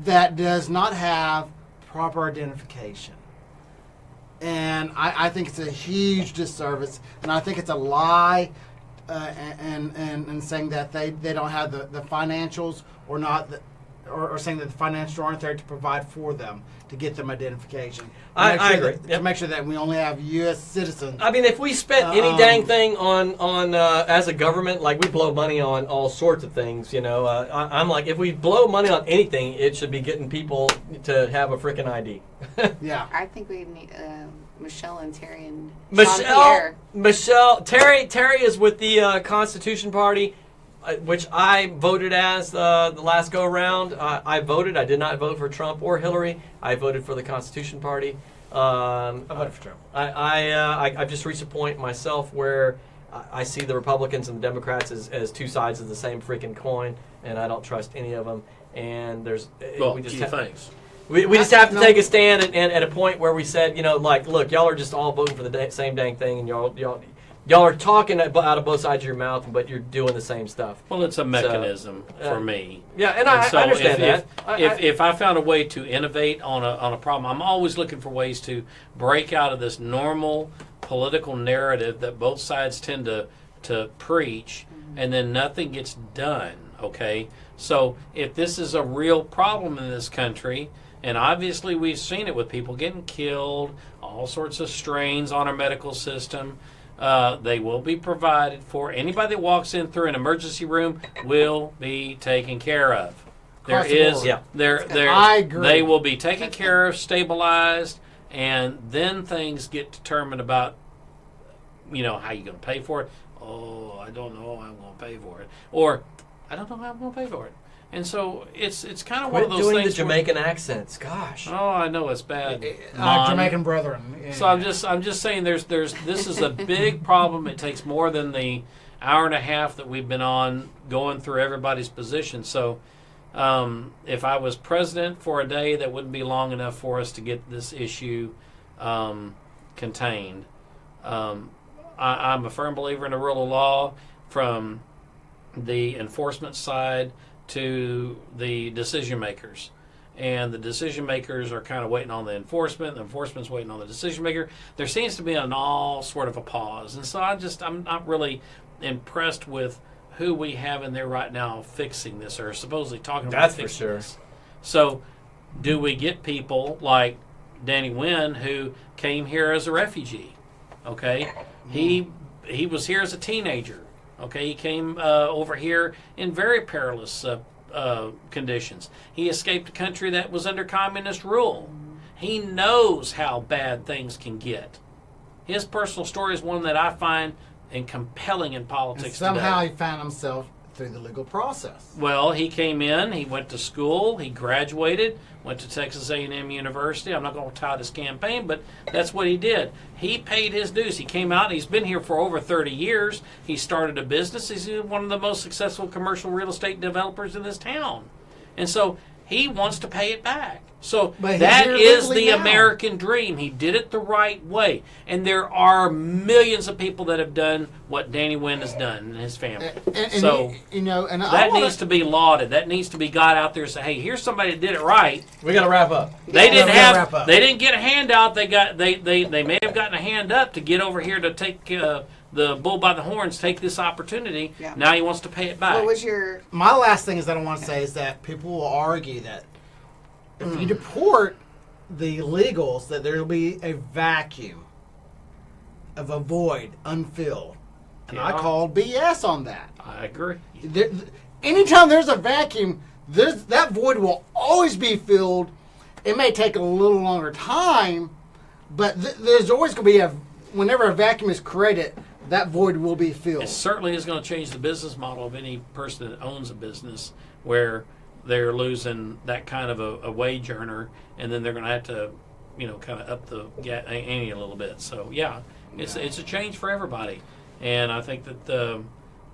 that does not have proper identification. And I think it's a huge disservice, and I think it's a lie, and saying that they don't have the financials or not, or saying that the financials aren't there to provide for them to get them identification. I agree. To make sure that we only have U.S. citizens. I mean, if we spent any dang thing on as a government, like we blow money on all sorts of things, I'm like, if we blow money on anything, it should be getting people to have a freaking ID. Yeah. I think we need Michelle and Terry and Jean-Pierre. Terry is with the Constitution Party, which I voted as the last go around. I voted. I did not vote for Trump or Hillary. I voted for the Constitution Party. I voted for Trump. I've just reached a point myself where I see the Republicans and the Democrats as two sides of the same freaking coin, and I don't trust any of them. And Thanks. we just have to take a stand and at a point where we said, look, y'all are just all voting for the same dang thing, and y'all are talking out of both sides of your mouth, but you're doing the same stuff. Well, it's a mechanism for me. Yeah, and I understand that. If I found a way to innovate on a problem, I'm always looking for ways to break out of this normal political narrative that both sides tend to preach, and then nothing gets done, okay? So if this is a real problem in this country, and obviously we've seen it with people getting killed, all sorts of strains on our medical system, they will be provided for. Anybody that walks in through an emergency room will be taken care of. Across the board. Yeah. I agree. They will be taken care of, stabilized, and then things get determined about, you know, how you going to pay for it. Oh, I don't know how I'm going to pay for it. Or, I don't know how I'm going to pay for it. And so it's kind of one of those doing things. The Jamaican accents. Gosh. Oh, I know it's bad. Jamaican brethren. Yeah. So I'm just saying this is a big problem. It takes more than the hour and a half that we've been on going through everybody's position. So if I was president for a day, that wouldn't be long enough for us to get this issue contained. I'm a firm believer in the rule of law, from the enforcement side to the decision makers. And the decision makers are kind of waiting on the enforcement's waiting on the decision maker. There seems to be an all sort of a pause. And so I'm not really impressed with who we have in there right now fixing this, or supposedly talking about That's fixing for sure. this. So do we get people like Danny Whine, who came here as a refugee? Okay, he was here as a teenager. Okay, he came over here in very perilous conditions. He escaped a country that was under communist rule. He knows how bad things can get. His personal story is one that I find compelling in politics And somehow today. he found himself through the legal process. Well, he came in, he went to school, he graduated, went to Texas A&M University. I'm not going to tout his campaign, but that's what he did. He paid his dues. He came out, he's been here for over 30 years. He started a business. He's one of the most successful commercial real estate developers in this town. And so he wants to pay it back. So But he's that here is legally the now. American dream. He did it the right way. And there are millions of people that have done what Danny Whine has done and his family. And So you know, and that needs to be lauded. That needs to be got out there and say, hey, here's somebody that did it right. We got to wrap up. They Yeah, we gotta wrap up. they didn't get a handout. They may have gotten a hand up to get over here to take the bull by the horns, take this opportunity. Yeah. Now he wants to pay it back. What was your? My last thing is that I want to say is that people will argue that if you deport the illegals, that there will be a vacuum of a void unfilled. And I Yeah. call BS on that. I agree. Anytime there's a vacuum, that void will always be filled. It may take a little longer time, but there's always going to be whenever a vacuum is created, that void will be filled. It certainly is going to change the business model of any person that owns a business, where they're losing that kind of a wage earner, and then they're going to have to, kind of up the ante a little bit. So yeah, it's a change for everybody, and I think that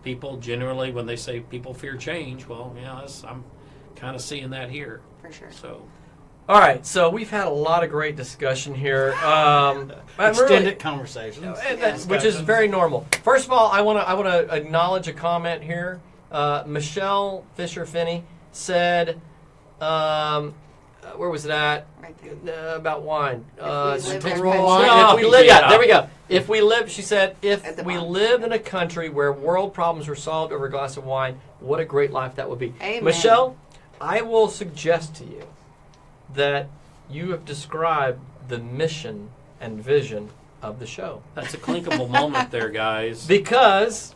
people generally, when they say people fear change, well, I'm kind of seeing that here. For sure. So. All right, so we've had a lot of great discussion here. Extended conversations. Which is very normal. First of all, I want to acknowledge a comment here. Michelle Fisher-Finney said, where was it at? Right there. About wine. If we live in a If we country- live, Yeah. there we go. If we live, she said, At if the we bottom. lived in a country where world problems were solved over a glass of wine, what a great life that would be. Amen. Michelle, I will suggest to you that you have described the mission and vision of the show. That's a clinkable moment there, guys. Because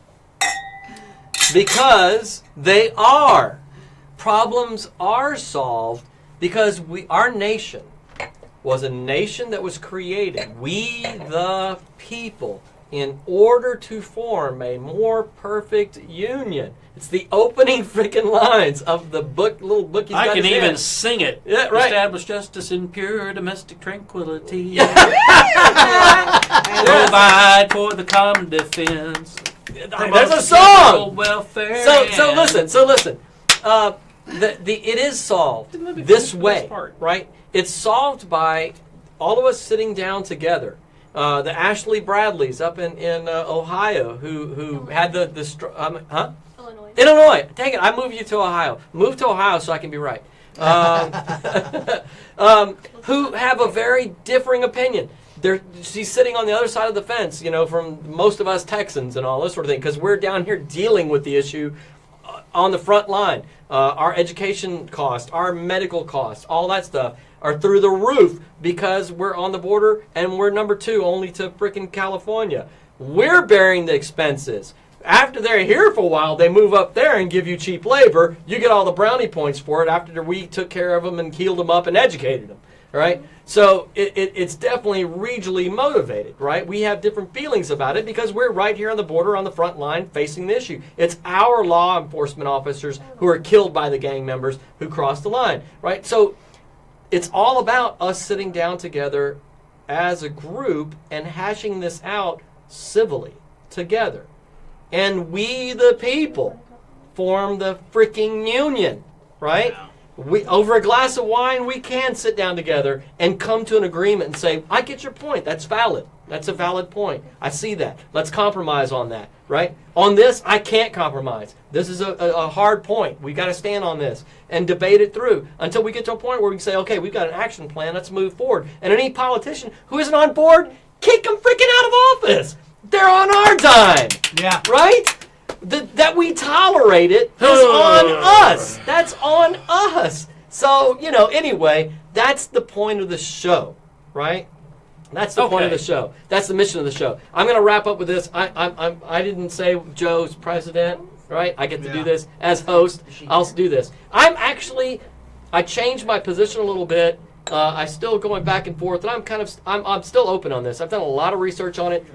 they are. Problems are solved because our nation was a nation that was created, we the people, in order to form a more perfect union. It's the opening freaking lines of the little book he's got I can in his even hand. sing it. Yeah, right. Establish justice in pure domestic tranquility. And Provide for the common defense. There's a song! Welfare. So listen. It is solved Let me this finish way, this part. right? It's solved by all of us sitting down together. The Ashley Bradleys up in Ohio who had Illinois. Dang it! I moved you to Ohio. Move to Ohio so I can be right. Who have a very differing opinion. She's sitting on the other side of the fence, from most of us Texans and all this sort of thing, because we're down here dealing with the issue on the front line. Our education costs, our medical costs, all that stuff are through the roof because we're on the border and we're number 2 only to frickin' California. We're bearing the expenses. After they're here for a while, they move up there and give you cheap labor. You get all the brownie points for it after we took care of them and healed them up and educated them. right? So it's definitely regionally motivated, right? We have different feelings about it because we're right here on the border, on the front line, facing the issue. It's our law enforcement officers who are killed by the gang members who crossed the line, right? So it's all about us sitting down together as a group and hashing this out civilly together. And we, the people, form the freaking union, right? We, over a glass of wine, we can sit down together and come to an agreement and say, I get your point. That's valid. That's a valid point. I see that. Let's compromise on that, right? On this, I can't compromise. This is a hard point. We've got to stand on this and debate it through until we get to a point where we can say, okay, we've got an action plan. Let's move forward. And any politician who isn't on board, kick them freaking out of office. They're on our dime. Yeah. Right? That we tolerate it is on us. That's on us. So, anyway, that's the point of the show, right? That's the point of the show. That's the mission of the show. I'm going to wrap up with this. I didn't say Joe's president, right? I get to do this as host. I'll do this. I changed my position a little bit. I'm still going back and forth, and I'm still open on this. I've done a lot of research on it.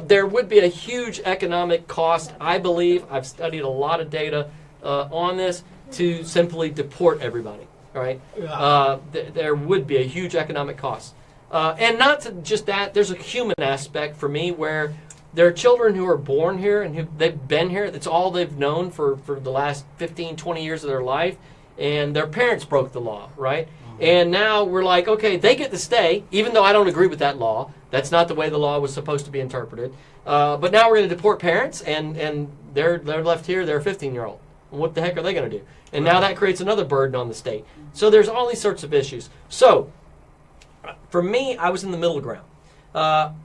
There would be a huge economic cost, I believe. I've studied a lot of data on this to simply deport everybody, right? There would be a huge economic cost. And not to just that, there's a human aspect for me where there are children who are born here and they've been here. That's all they've known for the last 15, 20 years of their life, and their parents broke the law, right? And now we're like, okay, they get to stay, even though I don't agree with that law. That's not the way the law was supposed to be interpreted. But now we're going to deport parents, and they're left here. They're a 15-year-old. What the heck are they going to do? And now that creates another burden on the state. So there's all these sorts of issues. So for me, I was in the middle ground.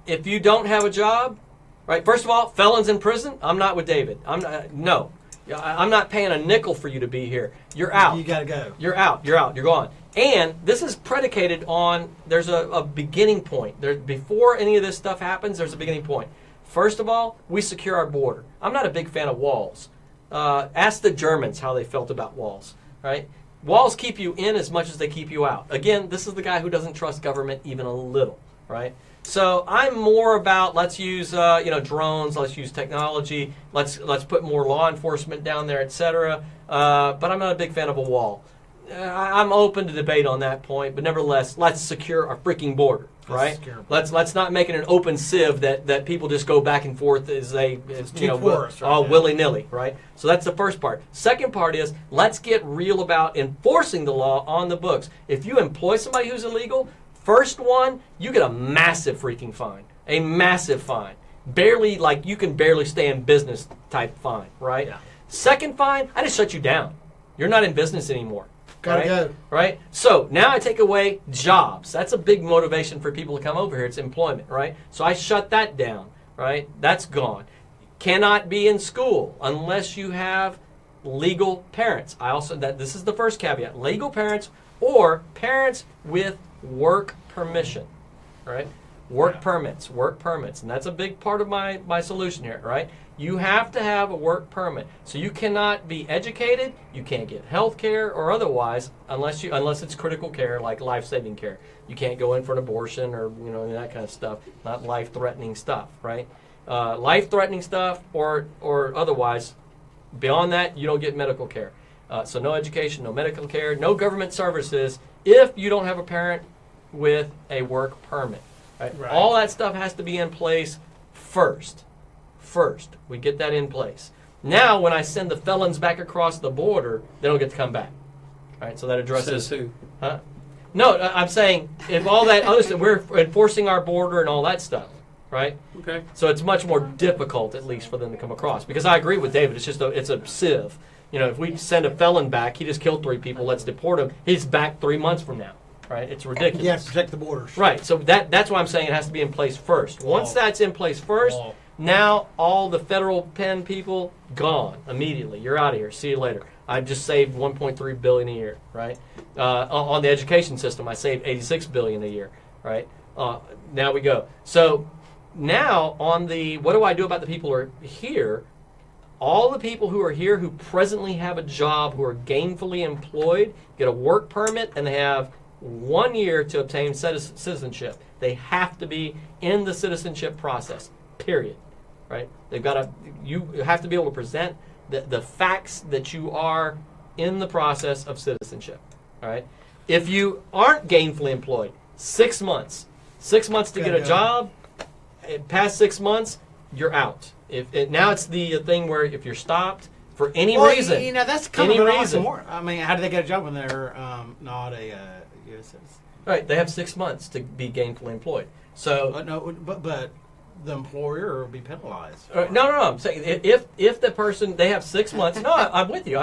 If you don't have a job, right? First of all, felons in prison. I'm not with David. No. I'm not paying a nickel for you to be here. You're out. You got to go. You're out. You're out. You're gone. And this is predicated on, there's a beginning point. Before any of this stuff happens, there's a beginning point. First of all, we secure our border. I'm not a big fan of walls. Ask the Germans how they felt about walls, right? Walls keep you in as much as they keep you out. Again, this is the guy who doesn't trust government even a little, right? So I'm more about, let's use drones, let's use technology, let's put more law enforcement down there, etc. But I'm not a big fan of a wall. I'm open to debate on that point, but nevertheless, let's secure our freaking border, right? Let's not make it an open sieve that people just go back and forth as all willy-nilly, right? So that's the first part. Second part is, let's get real about enforcing the law on the books. If you employ somebody who's illegal, first one, you get a massive freaking fine. A massive fine. You can barely stay in business type fine, right? Yeah. Second fine, I just shut you down. You're not in business anymore. Gotta go. Right? So now I take away jobs. That's a big motivation for people to come over here. It's employment, right? So I shut that down, right? That's gone. Cannot be in school unless you have legal parents. This is the first caveat. Legal parents or parents with work permission, right? Work permits. And that's a big part of my solution here, right? You have to have a work permit. So you cannot be educated, you can't get health care or otherwise unless it's critical care like life-saving care. You can't go in for an abortion or that kind of stuff, not life-threatening stuff, right? Life-threatening stuff or otherwise, beyond that, you don't get medical care. So no education, no medical care, no government services if you don't have a parent with a work permit. Right? Right. All that stuff has to be in place first. We get that in place. Now, when I send the felons back across the border, they don't get to come back. All right, so that addresses... Says who? Huh? No, I'm saying if all that other stuff, we're enforcing our border and all that stuff, right? Okay. So it's much more difficult, at least, for them to come across. Because I agree with David, it's a sieve. If we send a felon back, he just killed 3 people, let's deport him, he's back 3 months from now. Right? It's ridiculous. You have to protect the borders. Right. So that's why I'm saying it has to be in place first. Once that's in place first, now all the federal pen people gone immediately. You're out of here. See you later. I've just saved $1.3 billion a year. Right. On the education system, I saved $86 billion a year. Right. Now we go. So now on the what do I do about the people who are here? All the people who are here who presently have a job, who are gainfully employed, get a work permit, and they have 1 year to obtain citizenship. They have to be in the citizenship process, period. Right? You have to be able to present the facts that you are in the process of citizenship. All right? If you aren't gainfully employed, 6 months. 6 months to get a job. Past 6 months, you're out. Now it's the thing where if you're stopped for any reason. You know, that's kind of an oxymoron. I mean, how do they get a job when they're not a U.S. citizen? Right, they have 6 months to be gainfully employed. So no, but the employer will be penalized. No. I'm saying if the person they have 6 months. No, I'm with you.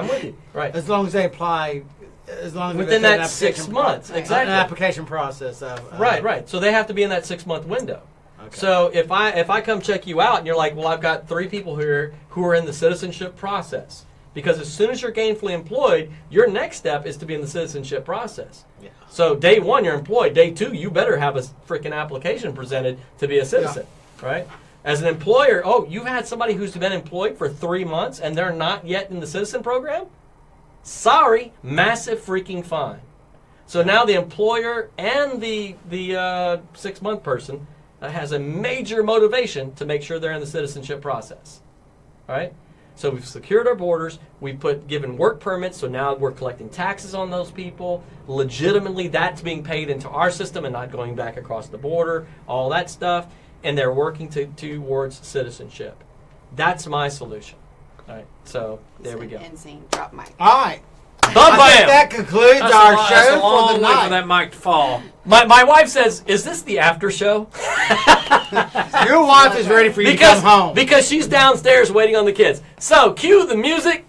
Right. As long as they apply, as long as within that 6 months, exactly. An application process of right. So they have to be in that 6 month window. Okay. So if I come check you out and you're like, well, I've got 3 people here who are in the citizenship process, because as soon as you're gainfully employed, your next step is to be in the citizenship process. Yeah. So day 1 you're employed. Day 2 you better have a freaking application presented to be a citizen, right? As an employer, you've had somebody who's been employed for 3 months and they're not yet in the citizen program? Sorry, massive freaking fine. So now the employer and the 6 month person has a major motivation to make sure they're in the citizenship process. All right? So we've secured our borders. We've given work permits, so now we're collecting taxes on those people. Legitimately, that's being paid into our system and not going back across the border, all that stuff. And they're working towards citizenship. That's my solution. All right, so there we go. Insane. Drop mic. All right. I think that concludes our show that's a long for the way night. for that mic to fall. My wife says, "Is this the after show?" Your wife is ready for you to come home. Because she's downstairs waiting on the kids. So cue the music.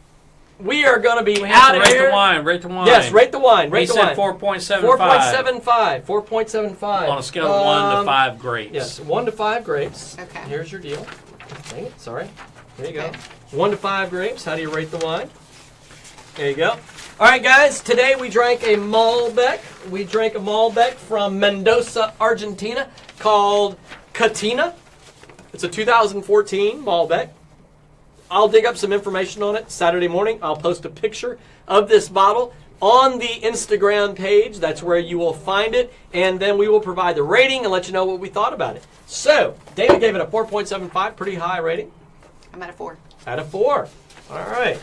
We are going to be out of here. Rate the wine. Yes, rate the wine. He said 4.75. 4.75. On a scale of 1 to 5 grapes. Yes, 1 to 5 grapes. Okay. Here's your deal. Dang it, sorry. There you go. Okay. 1 to 5 grapes. How do you rate the wine? There you go. All right, guys. Today we drank a Malbec. We drank a Malbec from Mendoza, Argentina, called Catina. It's a 2014 Malbec. I'll dig up some information on it Saturday morning. I'll post a picture of this bottle on the Instagram page. That's where you will find it. And then we will provide the rating and let you know what we thought about it. So, David gave it a 4.75, pretty high rating. I'm at a 4. At a 4. All right.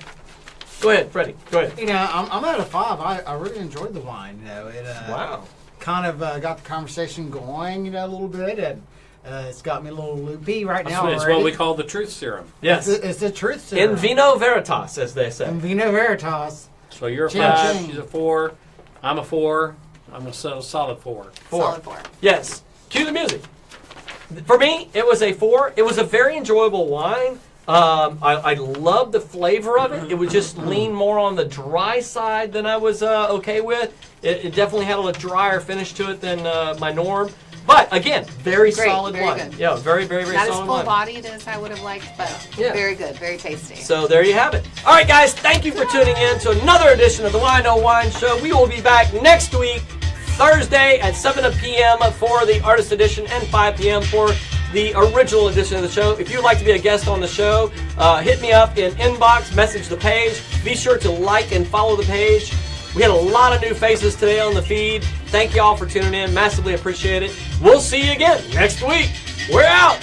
Go ahead, Freddie. Go ahead. You know, I'm at a 5. I really enjoyed the wine. You know, it Wow. kind of got the conversation going, you know, a little bit, and it's got me a little loopy right now. It's what we call the truth serum. Yes. It's the truth serum. In vino veritas, as they say. In vino veritas. So you're a Ching, 5, ching. she's a 4, I'm a 4, I'm a solid 4. Solid 4. Yes. Cue the music. For me, it was a 4. It was a very enjoyable wine. I love the flavor of it. It would just lean more on the dry side than I was okay with. It definitely had a little drier finish to it than my norm. But again, very Great, solid very wine. good. Yeah, very, very, very Not as solid wine. full-bodied as I would have liked, but Yeah. very good, very tasty. So there you have it. All right, guys, thank you for tuning in to another edition of the Wine No Wine Show. We will be back next week, Thursday at 7 p.m. for the Artist Edition and 5 p.m. for the original edition of the show. If you'd like to be a guest on the show, hit me up in inbox, message the page. Be sure to like and follow the page. We had a lot of new faces today on the feed. Thank you all for tuning in. Massively appreciate it. We'll see you again next week. We're out.